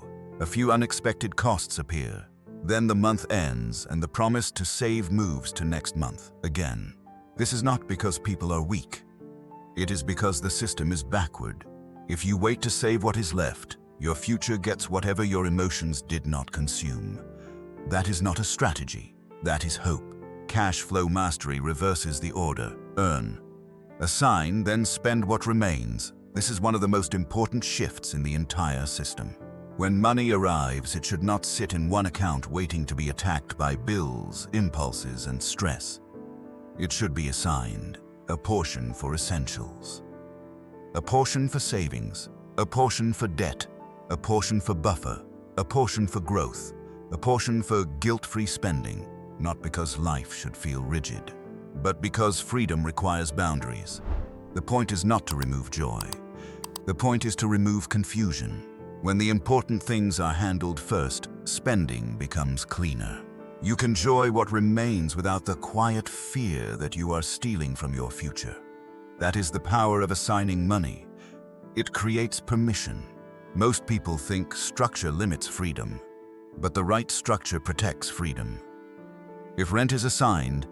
A few unexpected costs appear. Then the month ends and the promise to save moves to next month again. This is not because people are weak. It is because the system is backward. If you wait to save what is left, your future gets whatever your emotions did not consume. That is not a strategy. That is hope. Cash flow mastery reverses the order. Earn, assign, then spend what remains. This is one of the most important shifts in the entire system. When money arrives, it should not sit in one account waiting to be attacked by bills, impulses, and stress. It should be assigned. A portion for essentials. A portion for savings. A portion for debt, a portion for buffer, a portion for growth, a portion for guilt-free spending, not because life should feel rigid, but because freedom requires boundaries. The point is not to remove joy. The point is to remove confusion. When the important things are handled first, spending becomes cleaner. You can enjoy what remains without the quiet fear that you are stealing from your future. That is the power of assigning money. It creates permission. Most people think structure limits freedom, but the right structure protects freedom. If rent is assigned,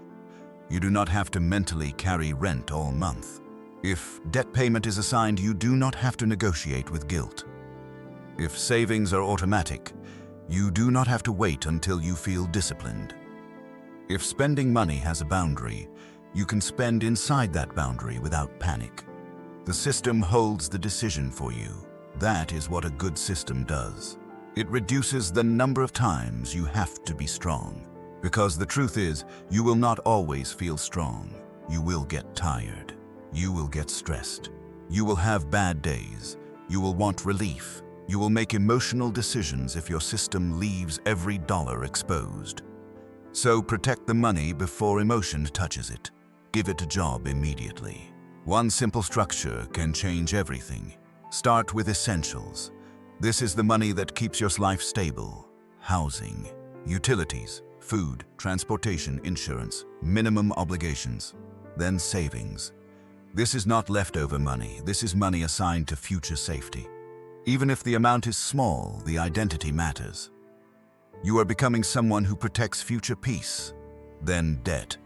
you do not have to mentally carry rent all month. If debt payment is assigned, you do not have to negotiate with guilt. If savings are automatic, you do not have to wait until you feel disciplined. If spending money has a boundary, you can spend inside that boundary without panic. The system holds the decision for you. That is what a good system does. It reduces the number of times you have to be strong. Because the truth is, you will not always feel strong. You will get tired. You will get stressed. You will have bad days. You will want relief. You will make emotional decisions if your system leaves every dollar exposed. So protect the money before emotion touches it. Give it a job immediately. One simple structure can change everything. Start with essentials. This is the money that keeps your life stable. Housing, utilities, food, transportation, insurance, minimum obligations. Then savings. This is not leftover money. This is money assigned to future safety. Even if the amount is small, the identity matters. You are becoming someone who protects future peace. Then debt.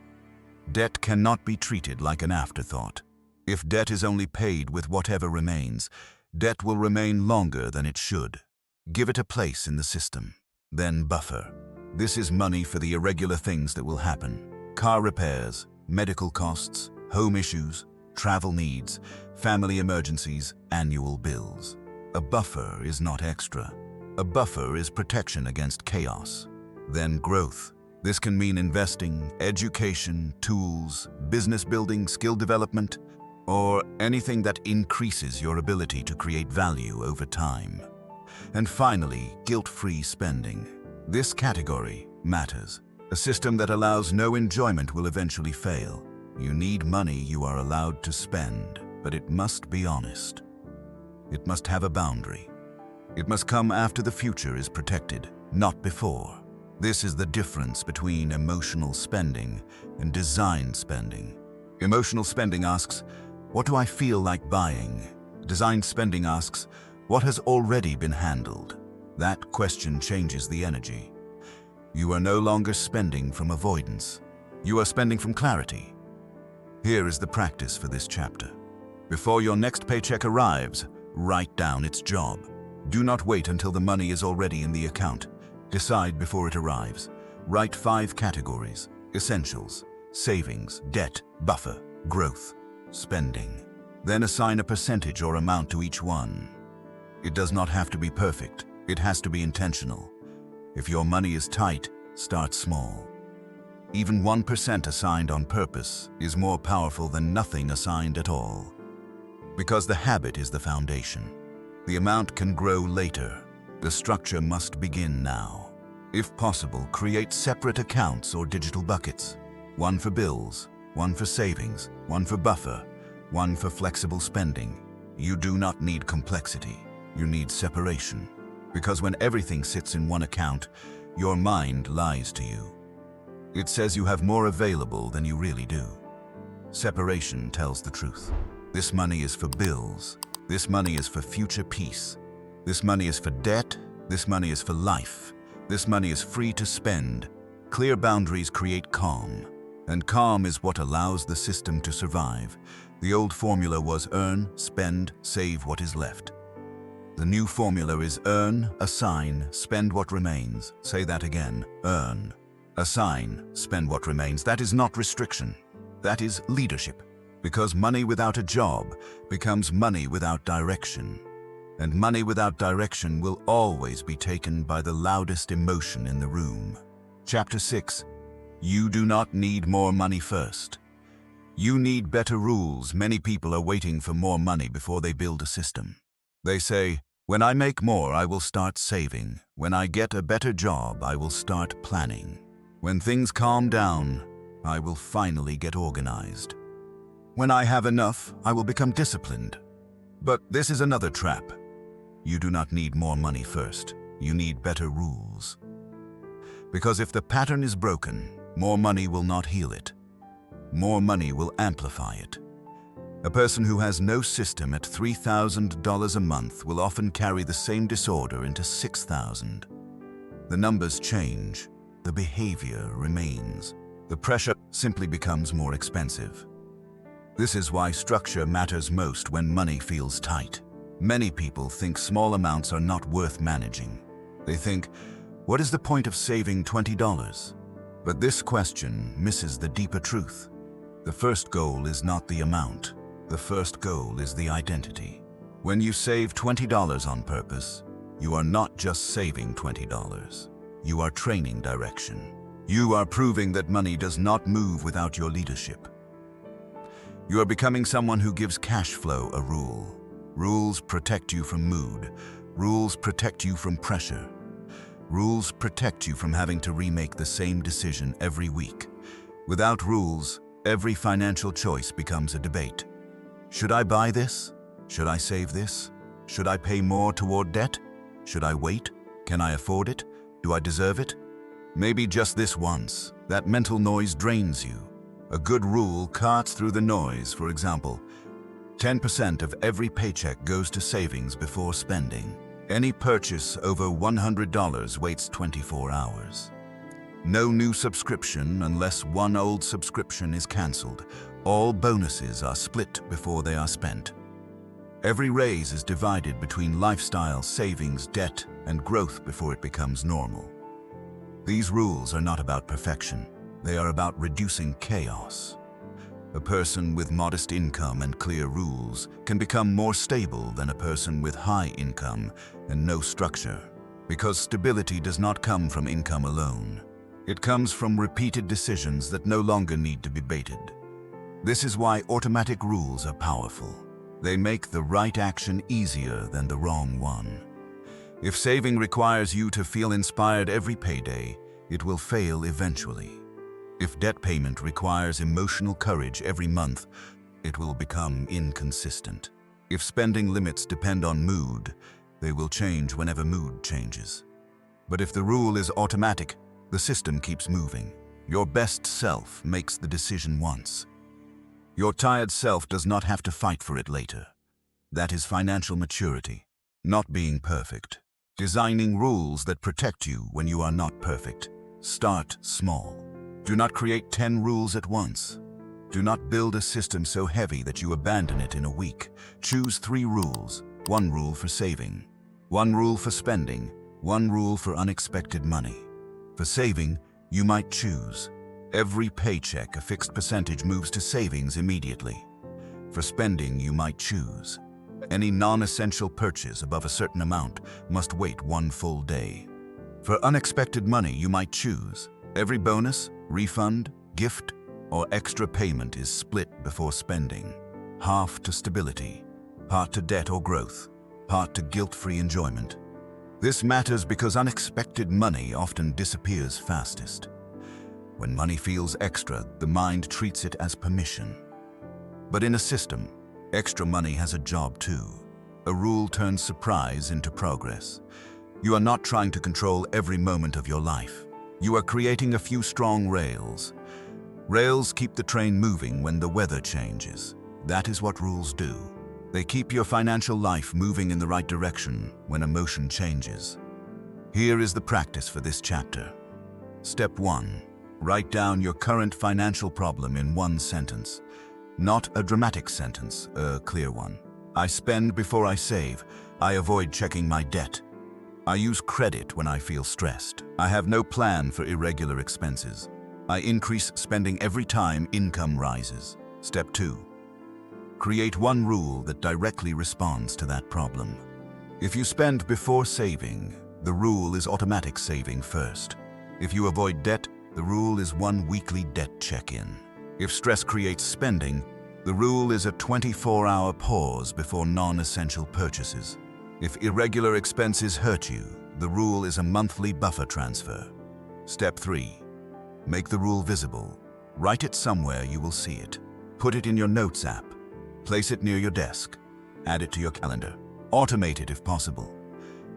Debt cannot be treated like an afterthought. If debt is only paid with whatever remains, debt will remain longer than it should. Give it a place in the system. Then buffer. This is money for the irregular things that will happen. Car repairs, medical costs, home issues, travel needs, family emergencies, annual bills. A buffer is not extra. A buffer is protection against chaos. Then growth. This can mean investing, education, tools, business building, skill development, or anything that increases your ability to create value over time. And finally, guilt-free spending. This category matters. A system that allows no enjoyment will eventually fail. You need money you are allowed to spend, but it must be honest. It must have a boundary. It must come after the future is protected, not before. This is the difference between emotional spending and designed spending. Emotional spending asks, what do I feel like buying? Designed spending asks, what has already been handled? That question changes the energy. You are no longer spending from avoidance. You are spending from clarity. Here is the practice for this chapter. Before your next paycheck arrives, write down its job. Do not wait until the money is already in the account. Decide before it arrives. Write 5 categories: essentials, savings, debt, buffer, growth, spending. Then assign a percentage or amount to each one. It does not have to be perfect. It has to be intentional. If your money is tight, start small. Even 1% assigned on purpose is more powerful than nothing assigned at all. Because the habit is the foundation. The amount can grow later. The structure must begin now. If possible, create separate accounts or digital buckets. One for bills, one for savings, one for buffer, one for flexible spending. You do not need complexity. You need separation. Because when everything sits in one account, your mind lies to you. It says you have more available than you really do. Separation tells the truth. This money is for bills. This money is for future peace. This money is for debt. This money is for life. This money is free to spend. Clear boundaries create calm. And calm is what allows the system to survive. The old formula was earn, spend, save what is left. The new formula is earn, assign, spend what remains. Say that again. Earn, assign, spend what remains. That is not restriction. That is leadership. Because money without a job becomes money without direction. And money without direction will always be taken by the loudest emotion in the room. Chapter 6. You do not need more money first. You need better rules. Many people are waiting for more money before they build a system. They say, "When I make more, I will start saving. When I get a better job, I will start planning. When things calm down, I will finally get organized. When I have enough, I will become disciplined." But this is another trap. You do not need more money first. You need better rules. Because if the pattern is broken, more money will not heal it. More money will amplify it. A person who has no system at $3,000 a month will often carry the same disorder into $6,000. The numbers change, the behavior remains. The pressure simply becomes more expensive. This is why structure matters most when money feels tight. Many people think small amounts are not worth managing. They think, what is the point of saving $20? But this question misses the deeper truth. The first goal is not the amount. The first goal is the identity. When you save $20 on purpose, you are not just saving $20. You are training direction. You are proving that money does not move without your leadership. You are becoming someone who gives cash flow a rule. Rules protect you from mood. Rules protect you from pressure. Rules protect you from having to remake the same decision every week. Without rules, every financial choice becomes a debate. Should I buy this? Should I save this? Should I pay more toward debt? Should I wait? Can I afford it? Do I deserve it? Maybe just this once. That mental noise drains you. A good rule cuts through the noise. For example, 10% of every paycheck goes to savings before spending. Any purchase over $100 waits 24 hours. No new subscription unless one old subscription is canceled. All bonuses are split before they are spent. Every raise is divided between lifestyle, savings, debt, and growth before it becomes normal. These rules are not about perfection. They are about reducing chaos. A person with modest income and clear rules can become more stable than a person with high income and no structure, because stability does not come from income alone. It comes from repeated decisions that no longer need to be baited. This is why automatic rules are powerful. They make the right action easier than the wrong one. If saving requires you to feel inspired every payday, it will fail eventually. If debt payment requires emotional courage every month, it will become inconsistent. If spending limits depend on mood, they will change whenever mood changes. But if the rule is automatic, the system keeps moving. Your best self makes the decision once. Your tired self does not have to fight for it later. That is financial maturity, not being perfect. Designing rules that protect you when you are not perfect. Start small. Do not create 10 rules at once. Do not build a system so heavy that you abandon it in a week. Choose 3 rules. 1 rule for saving, 1 rule for spending, 1 rule for unexpected money. For saving, you might choose every paycheck a fixed percentage moves to savings immediately. For spending, you might choose any non-essential purchase above a certain amount must wait 1 full day. For unexpected money, you might choose every bonus, refund, gift, or extra payment is split before spending. Half to stability, part to debt or growth, part to guilt-free enjoyment. This matters because unexpected money often disappears fastest. When money feels extra, the mind treats it as permission. But in a system, extra money has a job too. A rule turns surprise into progress. You are not trying to control every moment of your life. You are creating a few strong rails. Rails keep the train moving when the weather changes. That is what rules do. They keep your financial life moving in the right direction when emotion changes. Here is the practice for this chapter. Step 1. Write down your current financial problem in 1 sentence. Not a dramatic sentence, a clear one. I spend before I save. I avoid checking my debt. I use credit when I feel stressed. I have no plan for irregular expenses. I increase spending every time income rises. Step 2. Create 1 rule that directly responds to that problem. If you spend before saving, the rule is automatic saving first. If you avoid debt, the rule is 1 weekly debt check-in. If stress creates spending, the rule is a 24-hour pause before non-essential purchases. If irregular expenses hurt you, the rule is a monthly buffer transfer. Step 3. Make the rule visible. Write it somewhere you will see it. Put it in your Notes app. Place it near your desk. Add it to your calendar. Automate it if possible.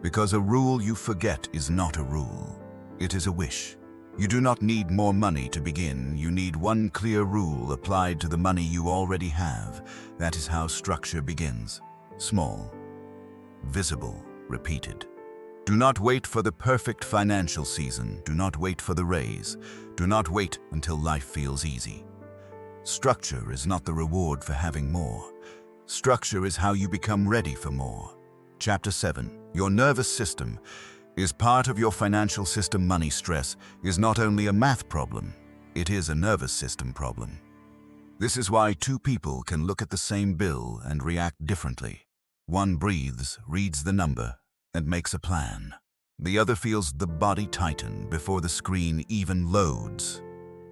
Because a rule you forget is not a rule. It is a wish. You do not need more money to begin. You need one clear rule applied to the money you already have. That is how structure begins. Small, visible, repeated. Do not wait for the perfect financial season. Do not wait for the raise. Do not wait until life feels easy. Structure is not the reward for having more. Structure is how you become ready for more. Chapter 7. Your nervous system is part of your financial system. Money stress is not only a math problem, it is a nervous system problem. This is why two people can look at the same bill and react differently. One breathes, reads the number, and makes a plan. The other feels the body tighten before the screen even loads.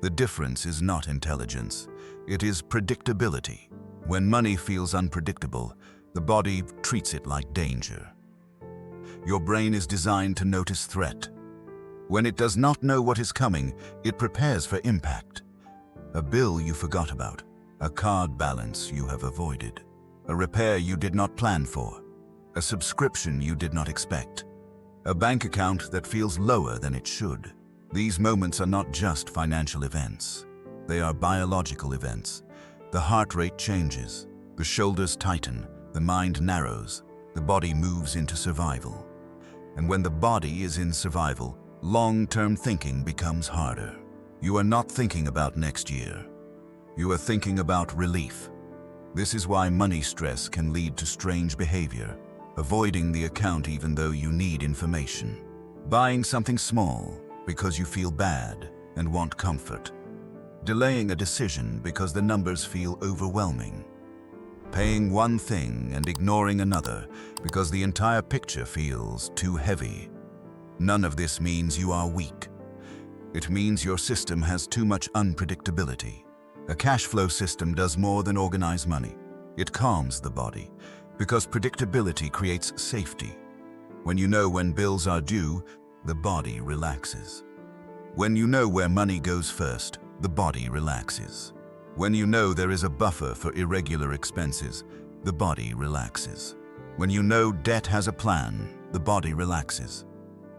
The difference is not intelligence, it is predictability. When money feels unpredictable, the body treats it like danger. Your brain is designed to notice threat. When it does not know what is coming, it prepares for impact. A bill you forgot about, a card balance you have avoided, a repair you did not plan for, a subscription you did not expect, a bank account that feels lower than it should. These moments are not just financial events. They are biological events. The heart rate changes, the shoulders tighten, the mind narrows, the body moves into survival. And when the body is in survival, long-term thinking becomes harder. You are not thinking about next year. You are thinking about relief. This is why money stress can lead to strange behavior, avoiding the account even though you need information. Buying something small because you feel bad and want comfort. Delaying a decision because the numbers feel overwhelming. Paying one thing and ignoring another because the entire picture feels too heavy. None of this means you are weak. It means your system has too much unpredictability. A cash flow system does more than organize money. It calms the body, because predictability creates safety. When you know when bills are due, the body relaxes. When you know where money goes first, the body relaxes. When you know there is a buffer for irregular expenses, the body relaxes. When you know debt has a plan, the body relaxes.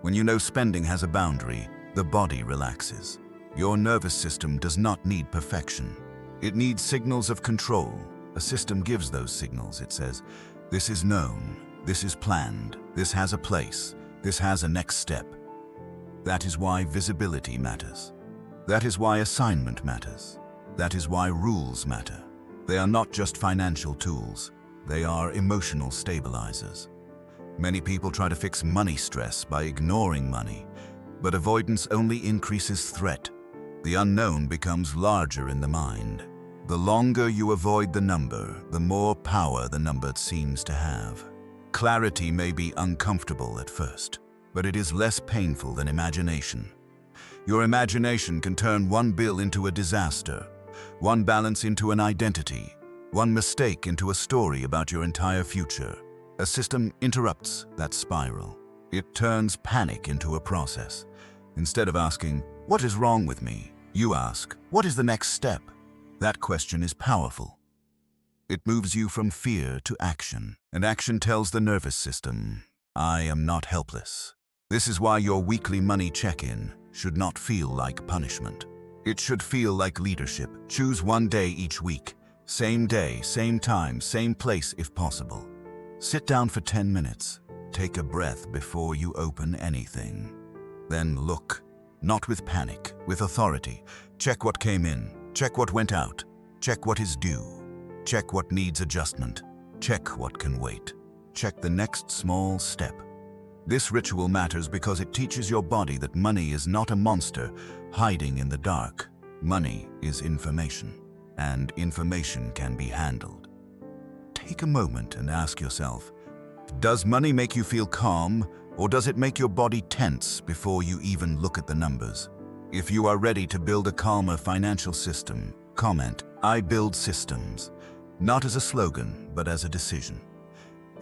When you know spending has a boundary, the body relaxes. Your nervous system does not need perfection. It needs signals of control. A system gives those signals. It says, this is known, this is planned, this has a place, this has a next step. That is why visibility matters. That is why assignment matters. That is why rules matter. They are not just financial tools. They are emotional stabilizers. Many people try to fix money stress by ignoring money, but avoidance only increases threat. The unknown becomes larger in the mind. The longer you avoid the number, the more power the number seems to have. Clarity may be uncomfortable at first, but it is less painful than imagination. Your imagination can turn one bill into a disaster, one balance into an identity, one mistake into a story about your entire future. A system interrupts that spiral. It turns panic into a process. Instead of asking, what is wrong with me? You ask, what is the next step? That question is powerful. It moves you from fear to action, and action tells the nervous system, I am not helpless. This is why your weekly money check-in should not feel like punishment. It should feel like leadership. Choose one day each week. Same day, same time, same place if possible. Sit down for 10 minutes. Take a breath before you open anything. Then look, not with panic, with authority. Check what came in. Check what went out. Check what is due. Check what needs adjustment. Check what can wait. Check the next small step. This ritual matters because it teaches your body that money is not a monster hiding in the dark. Money is information, and information can be handled. Take a moment and ask yourself, does money make you feel calm, or does it make your body tense before you even look at the numbers? If you are ready to build a calmer financial system, comment, I build systems, not as a slogan, but as a decision.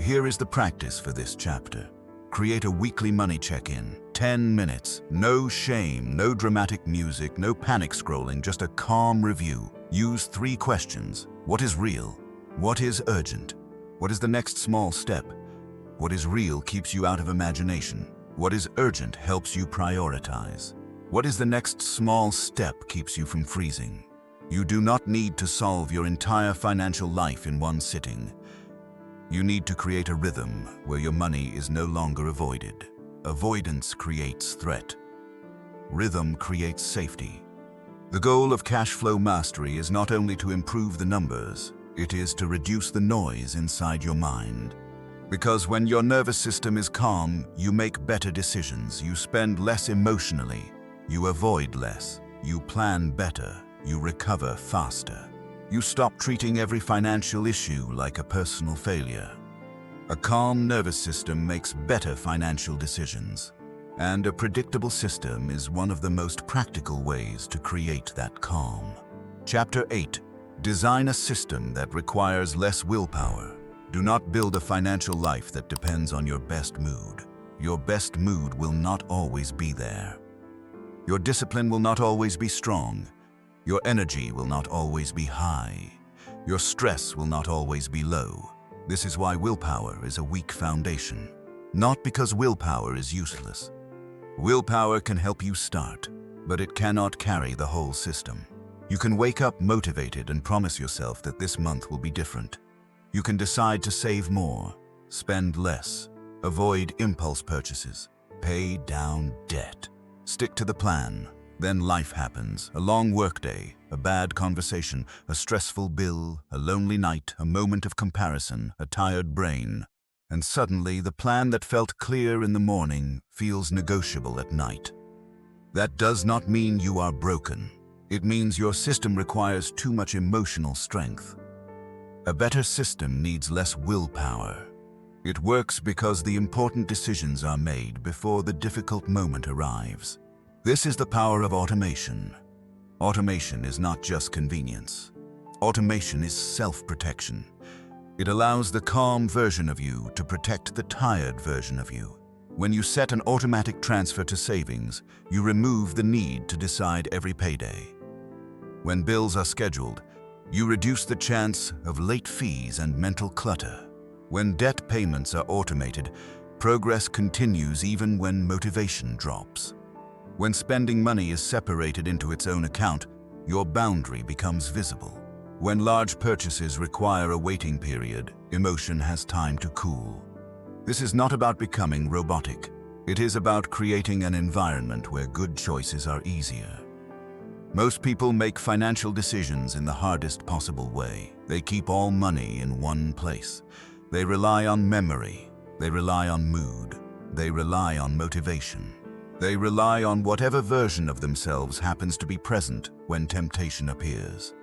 Here is the practice for this chapter. Create a weekly money check-in, 10 minutes, no shame, no dramatic music, no panic scrolling, just a calm review. Use 3 questions. What is real? What is urgent? What is the next small step? What is real keeps you out of imagination. What is urgent helps you prioritize. What is the next small step keeps you from freezing. You do not need to solve your entire financial life in one sitting. You need to create a rhythm where your money is no longer avoided. Avoidance creates threat. Rhythm creates safety. The goal of cash flow mastery is not only to improve the numbers, it is to reduce the noise inside your mind. Because when your nervous system is calm, you make better decisions, you spend less emotionally, you avoid less, you plan better, you recover faster. You stop treating every financial issue like a personal failure. A calm nervous system makes better financial decisions, and a predictable system is one of the most practical ways to create that calm. Chapter 8. Design a system that requires less willpower. Do not build a financial life that depends on your best mood. Your best mood will not always be there. Your discipline will not always be strong. Your energy will not always be high. Your stress will not always be low. This is why willpower is a weak foundation. Not because willpower is useless. Willpower can help you start, but it cannot carry the whole system. You can wake up motivated and promise yourself that this month will be different. You can decide to save more, spend less, avoid impulse purchases, pay down debt. Stick to the plan. Then life happens, a long workday, a bad conversation, a stressful bill, a lonely night, a moment of comparison, a tired brain. And suddenly the plan that felt clear in the morning feels negotiable at night. That does not mean you are broken. It means your system requires too much emotional strength. A better system needs less willpower. It works because the important decisions are made before the difficult moment arrives. This is the power of automation. Automation is not just convenience. Automation is self-protection. It allows the calm version of you to protect the tired version of you. When you set an automatic transfer to savings, you remove the need to decide every payday. When bills are scheduled, you reduce the chance of late fees and mental clutter. When debt payments are automated, progress continues even when motivation drops. When spending money is separated into its own account, your boundary becomes visible. When large purchases require a waiting period, emotion has time to cool. This is not about becoming robotic. It is about creating an environment where good choices are easier. Most people make financial decisions in the hardest possible way. They keep all money in one place. They rely on memory. They rely on mood. They rely on motivation. They rely on whatever version of themselves happens to be present when temptation appears.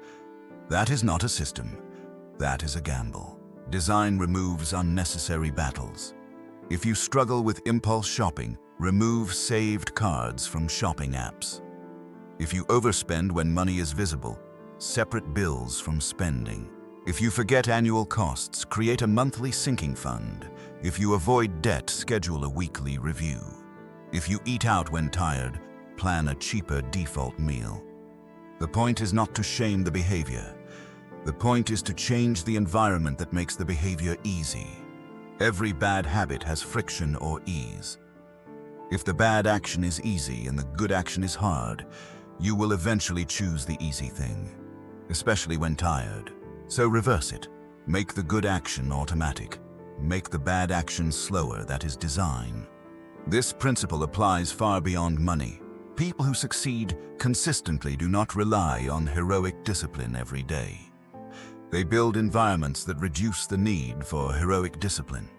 That is not a system. That is a gamble. Design removes unnecessary battles. If you struggle with impulse shopping, remove saved cards from shopping apps. If you overspend when money is visible, separate bills from spending. If you forget annual costs, create a monthly sinking fund. If you avoid debt, schedule a weekly review. If you eat out when tired, plan a cheaper default meal. The point is not to shame the behavior. The point is to change the environment that makes the behavior easy. Every bad habit has friction or ease. If the bad action is easy and the good action is hard, you will eventually choose the easy thing, especially when tired. So reverse it. Make the good action automatic. Make the bad action slower. That is design. This principle applies far beyond money. People who succeed consistently do not rely on heroic discipline every day. They build environments that reduce the need for heroic discipline.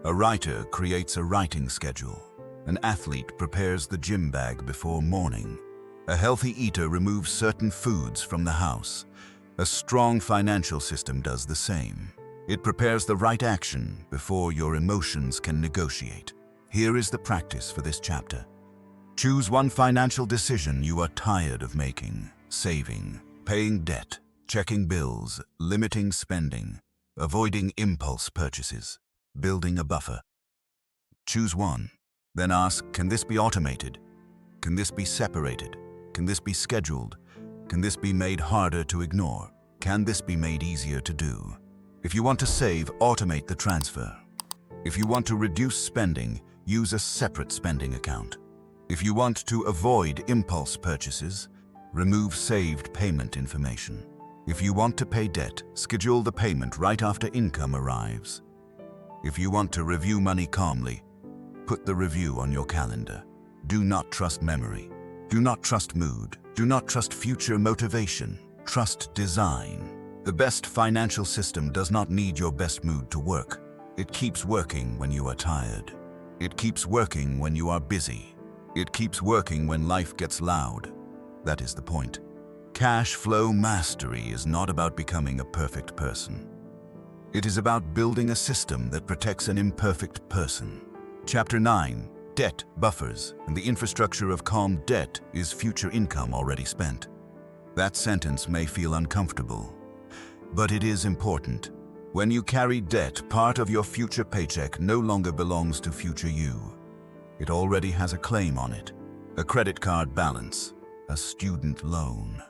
A writer creates a writing schedule. An athlete prepares the gym bag before morning. A healthy eater removes certain foods from the house. A strong financial system does the same. It prepares the right action before your emotions can negotiate. Here is the practice for this chapter. Choose one financial decision you are tired of making: saving, paying debt, checking bills, limiting spending, avoiding impulse purchases. building a buffer. Choose one. Then ask, can this be automated? Can this be separated? Can this be scheduled? Can this be made harder to ignore? Can this be made easier to do? If you want to save, automate the transfer. If you want to reduce spending, use a separate spending account. If you want to avoid impulse purchases, remove saved payment information. If you want to pay debt, schedule the payment right after income arrives. If you want to review money calmly, put the review on your calendar. Do not trust memory. Do not trust mood. Do not trust future motivation. Trust design. The best financial system does not need your best mood to work. It keeps working when you are tired. It keeps working when you are busy. It keeps working when life gets loud. That is the point. Cash flow mastery is not about becoming a perfect person. It is about building a system that protects an imperfect person. Chapter 9, Debt, Buffers, and the infrastructure of calm debt is future income already spent. That sentence may feel uncomfortable, but it is important. When you carry debt, part of your future paycheck no longer belongs to future you. It already has a claim on it. A credit card balance, a student loan,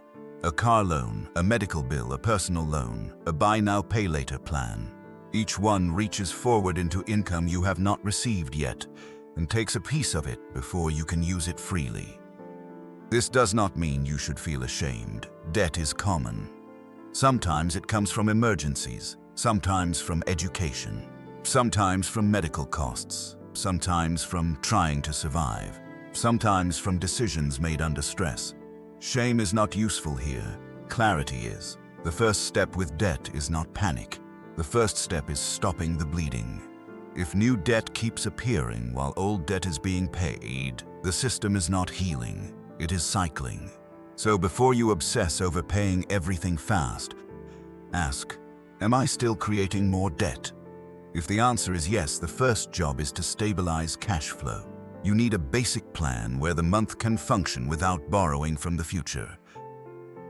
a car loan, a medical bill, a personal loan, a buy now, pay later plan. Each one reaches forward into income you have not received yet and takes a piece of it before you can use it freely. This does not mean you should feel ashamed. Debt is common. Sometimes it comes from emergencies, sometimes from education, sometimes from medical costs, sometimes from trying to survive, sometimes from decisions made under stress. Shame is not useful here. Clarity is. The first step with debt is not panic. The first step is stopping the bleeding. If new debt keeps appearing while old debt is being paid, the system is not healing. It is cycling. So before you obsess over paying everything fast, ask, am I still creating more debt? If the answer is yes, the first job is to stabilize cash flow. You need a basic plan where the month can function without borrowing from the future.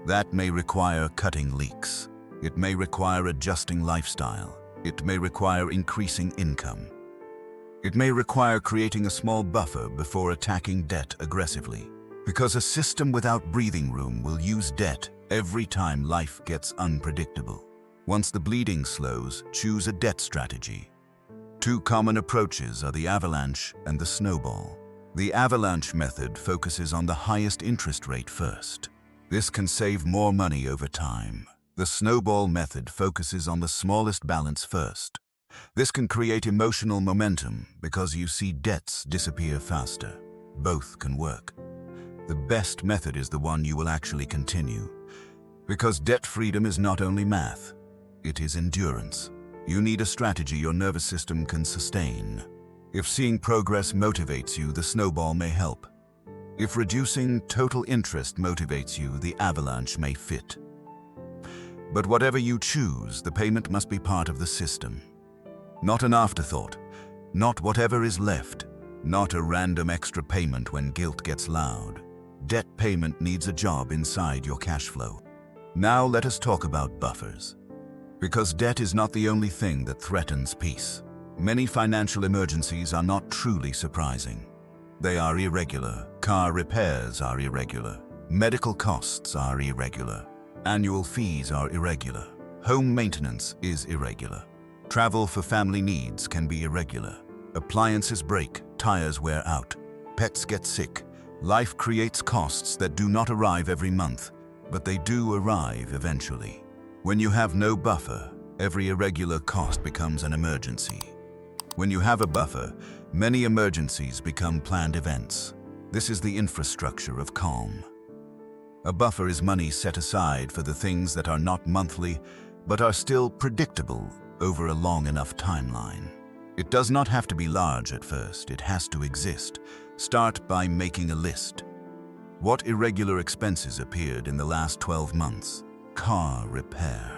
That may require cutting leaks. It may require adjusting lifestyle. It may require increasing income. It may require creating a small buffer before attacking debt aggressively. Because a system without breathing room will use debt every time life gets unpredictable. Once the bleeding slows, choose a debt strategy. Two common approaches are the avalanche and the snowball. The avalanche method focuses on the highest interest rate first. This can save more money over time. The snowball method focuses on the smallest balance first. This can create emotional momentum because you see debts disappear faster. Both can work. The best method is the one you will actually continue. Because debt freedom is not only math, it is endurance. You need a strategy your nervous system can sustain. If seeing progress motivates you, the snowball may help. If reducing total interest motivates you, the avalanche may fit. But whatever you choose, the payment must be part of the system. Not an afterthought, not whatever is left, not a random extra payment when guilt gets loud. Debt payment needs a job inside your cash flow. Now let us talk about buffers. Because debt is not the only thing that threatens peace. Many financial emergencies are not truly surprising. They are irregular. Car repairs are irregular. Medical costs are irregular. Annual fees are irregular. Home maintenance is irregular. Travel for family needs can be irregular. Appliances break, tires wear out, pets get sick. Life creates costs that do not arrive every month, but they do arrive eventually. When you have no buffer, every irregular cost becomes an emergency. When you have a buffer, many emergencies become planned events. This is the infrastructure of calm. A buffer is money set aside for the things that are not monthly, but are still predictable over a long enough timeline. It does not have to be large at first, it has to exist. Start by making a list. What irregular expenses appeared in the last 12 months? Car repair,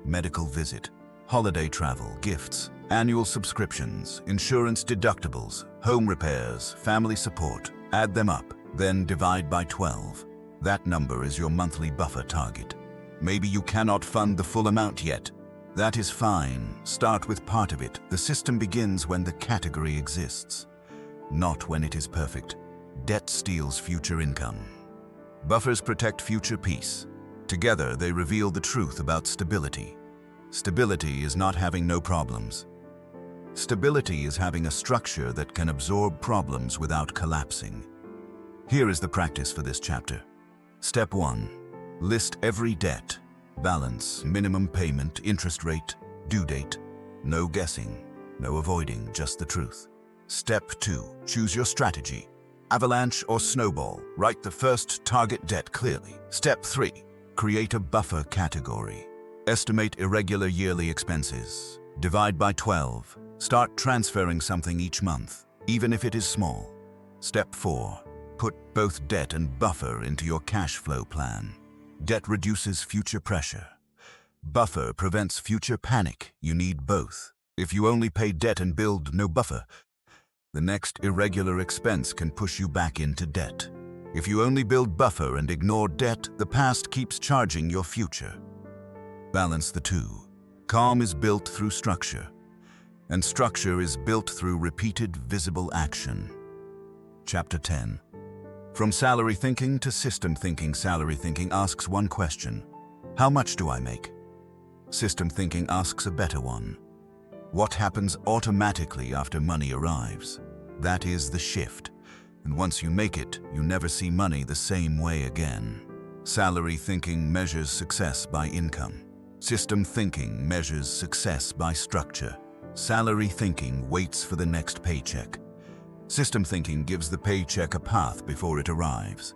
medical visit, holiday travel, gifts, annual subscriptions, insurance deductibles, home repairs, family support. Add them up, then divide by 12. That number is your monthly buffer target. Maybe you cannot fund the full amount yet, That is fine. Start with part of it. The system begins when the category exists, not when it is perfect. Debt steals future income. Buffers protect future peace. Together, they reveal the truth about stability. Stability is not having no problems. Stability is having a structure that can absorb problems without collapsing. Here is the practice for this chapter. Step 1. List every debt. Balance, minimum payment, interest rate, due date. No guessing, no avoiding, just the truth. Step 2. Choose your strategy. Avalanche or snowball. Write the first target debt clearly. Step 3. Create a buffer category. Estimate irregular yearly expenses. Divide by 12. Start transferring something each month, even if it is small. Step 4. Put both debt and buffer into your cash flow plan. Debt reduces future pressure. Buffer prevents future panic. You need both. If you only pay debt and build no buffer, the next irregular expense can push you back into debt. If you only build buffer and ignore debt, the past keeps charging your future. Balance the two. Calm is built through structure, and structure is built through repeated visible action. Chapter 10. From salary thinking to system thinking. Salary thinking asks one question: how much do I make? System thinking asks a better one: what happens automatically after money arrives? That is the shift. And once you make it, you never see money the same way again. Salary thinking measures success by income. System thinking measures success by structure. Salary thinking waits for the next paycheck. System thinking gives the paycheck a path before it arrives.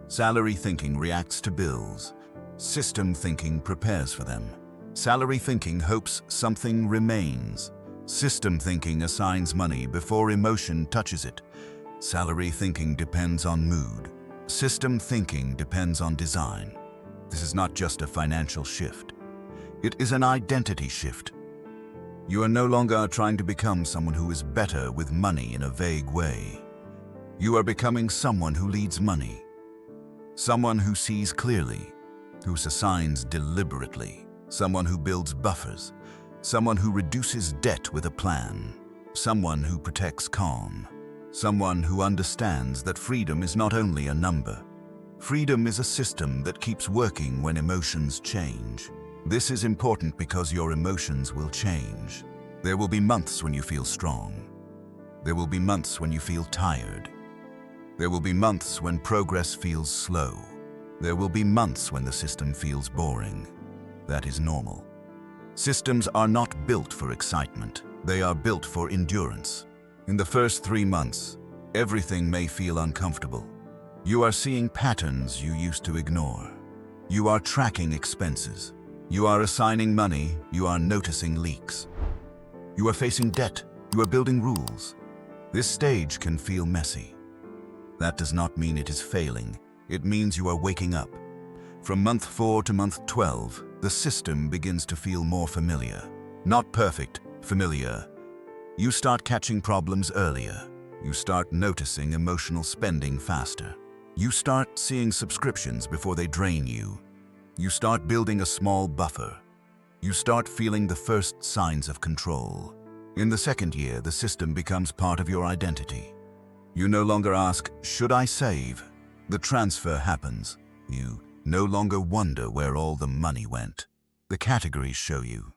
Salary thinking reacts to bills. System thinking prepares for them. Salary thinking hopes something remains. System thinking assigns money before emotion touches it. Salary thinking depends on mood. System thinking depends on design. This is not just a financial shift. It is an identity shift. You are no longer trying to become someone who is better with money in a vague way. You are becoming someone who leads money. Someone who sees clearly, who assigns deliberately, someone who builds buffers, someone who reduces debt with a plan, someone who protects calm, someone who understands that freedom is not only a number. Freedom is a system that keeps working when emotions change. This is important because your emotions will change. There will be months when you feel strong. There will be months when you feel tired. There will be months when progress feels slow. There will be months when the system feels boring. That is normal. Systems are not built for excitement. They are built for endurance. In the first 3 months, everything may feel uncomfortable. You are seeing patterns you used to ignore. You are tracking expenses. You are assigning money. You are noticing leaks. You are facing debt. You are building rules. This stage can feel messy. That does not mean it is failing. It means you are waking up. From month 4 to month 12, the system begins to feel more familiar. Not perfect, familiar. You start catching problems earlier. You start noticing emotional spending faster. You start seeing subscriptions before they drain you. You start building a small buffer. You start feeling the first signs of control. In the second year, the system becomes part of your identity. You no longer ask, should I save? The transfer happens. You no longer wonder where all the money went. The categories show you.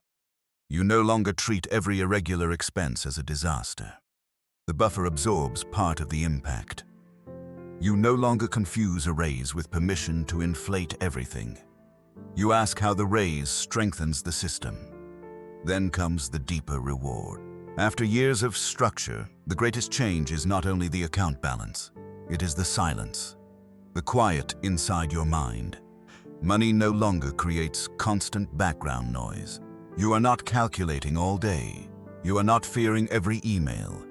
You no longer treat every irregular expense as a disaster. The buffer absorbs part of the impact. You no longer confuse a raise with permission to inflate everything. You ask how the raise strengthens the system. Then comes the deeper reward. After years of structure, the greatest change is not only the account balance, it is the silence, the quiet inside your mind. Money no longer creates constant background noise. You are not calculating all day. You are not fearing every email.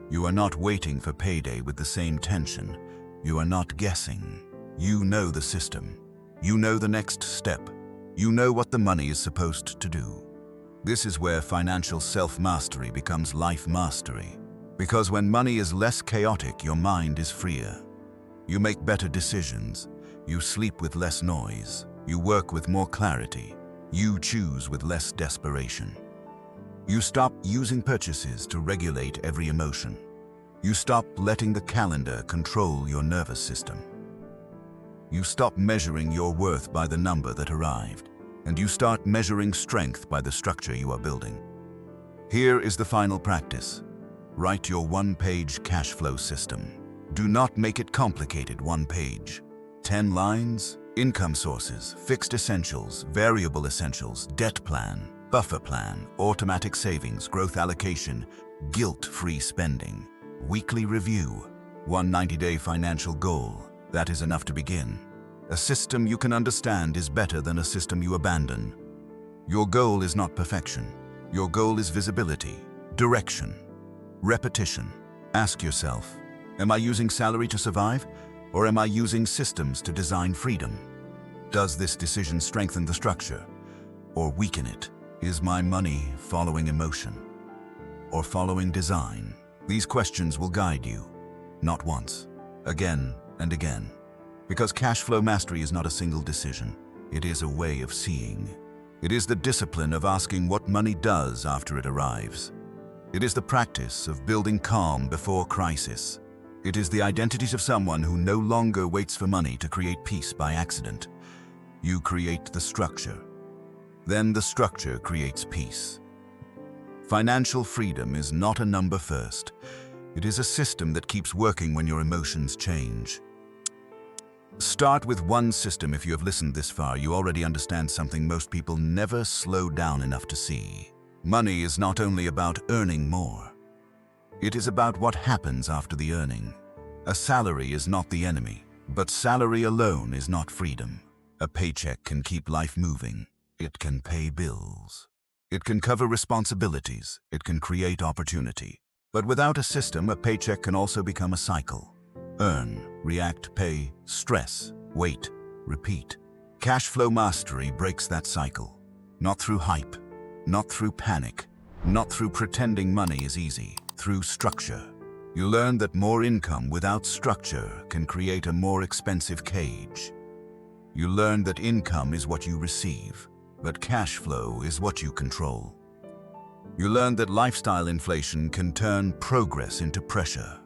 You are not waiting for payday with the same tension. You are not guessing. You know the system. You know the next step. You know what the money is supposed to do. This is where financial self-mastery becomes life mastery. Because when money is less chaotic, your mind is freer. You make better decisions. You sleep with less noise. You work with more clarity. You choose with less desperation. You stop using purchases to regulate every emotion. You stop letting the calendar control your nervous system. You stop measuring your worth by the number that arrived, and you start measuring strength by the structure you are building. Here is the final practice. Write your one-page cash flow system. Do not make it complicated. 1 page. 10 lines, income sources, fixed essentials, variable essentials, debt plan, buffer plan, automatic savings, growth allocation, guilt-free spending, weekly review, 1 90-day financial goal. That is enough to begin. A system you can understand is better than a system you abandon. Your goal is not perfection. Your goal is visibility, direction, repetition. Ask yourself, am I using salary to survive, or am I using systems to design freedom? Does this decision strengthen the structure, or weaken it? Is my money following emotion, or following design? These questions will guide you, not once, again and again. Because cash flow mastery is not a single decision. It is a way of seeing. It is the discipline of asking what money does after it arrives. It is the practice of building calm before crisis. It is the identity of someone who no longer waits for money to create peace by accident. You create the structure. Then the structure creates peace. Financial freedom is not a number first. It is a system that keeps working when your emotions change. Start with one system. If you have listened this far, you already understand something most people never slow down enough to see. Money is not only about earning more. It is about what happens after the earning. A salary is not the enemy, but salary alone is not freedom. A paycheck can keep life moving. It can pay bills. It can cover responsibilities. It can create opportunity. But without a system, a paycheck can also become a cycle. Earn, react, pay, stress, wait, repeat. Cash flow mastery breaks that cycle. Not through hype, not through panic, not through pretending money is easy, through structure. You learn that more income without structure can create a more expensive cage. You learn that income is what you receive, but cash flow is what you control. You learn that lifestyle inflation can turn progress into pressure.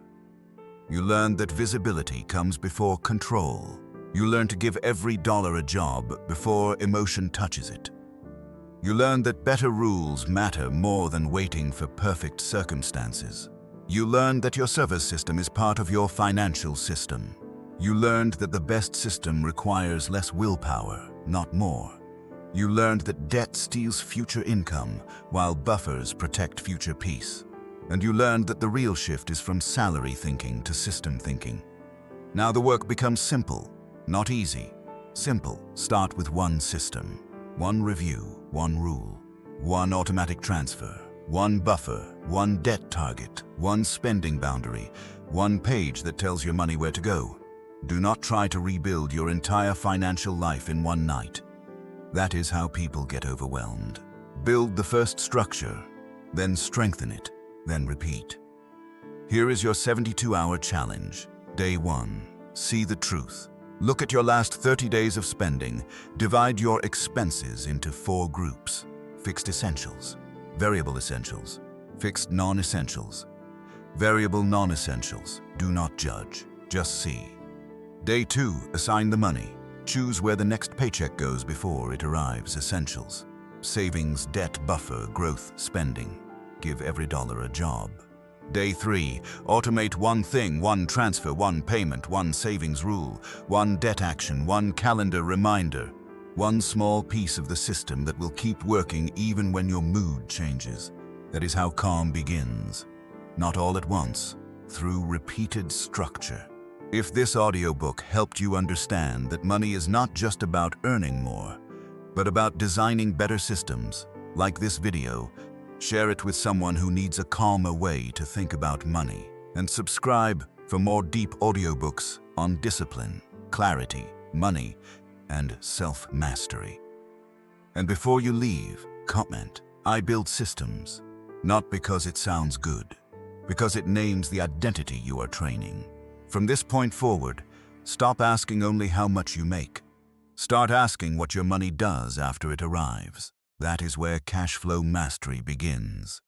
You learn that visibility comes before control. You learn to give every dollar a job before emotion touches it. You learn that better rules matter more than waiting for perfect circumstances. You learn that your service system is part of your financial system. You learned that the best system requires less willpower, not more. You learned that debt steals future income, while buffers protect future peace. And you learned that the real shift is from salary thinking to system thinking. Now the work becomes simple, not easy. Simple. Start with one system, one review, one rule, one automatic transfer, one buffer, one debt target, one spending boundary, one page that tells your money where to go. Do not try to rebuild your entire financial life in one night. That is how people get overwhelmed. Build the first structure, then strengthen it, then repeat. Here is your 72-hour challenge. Day 1. See the truth. Look at your last 30 days of spending. Divide your expenses into 4 groups. Fixed essentials, variable essentials, fixed non-essentials, variable non-essentials. Do not judge, just see. Day 2. Assign the money. Choose where the next paycheck goes before it arrives. Essentials, savings, debt, buffer, growth, spending. Give every dollar a job. Day 3. Automate one thing, one transfer, one payment, one savings rule, one debt action, one calendar reminder. One small piece of the system that will keep working even when your mood changes. That is how calm begins. Not all at once, through repeated structure. If this audiobook helped you understand that money is not just about earning more, but about designing better systems, like this video, share it with someone who needs a calmer way to think about money. And subscribe for more deep audiobooks on discipline, clarity, money, and self-mastery. And before you leave, comment, I build systems, not because it sounds good, because it names the identity you are training. From this point forward, stop asking only how much you make. Start asking what your money does after it arrives. That is where cash flow mastery begins.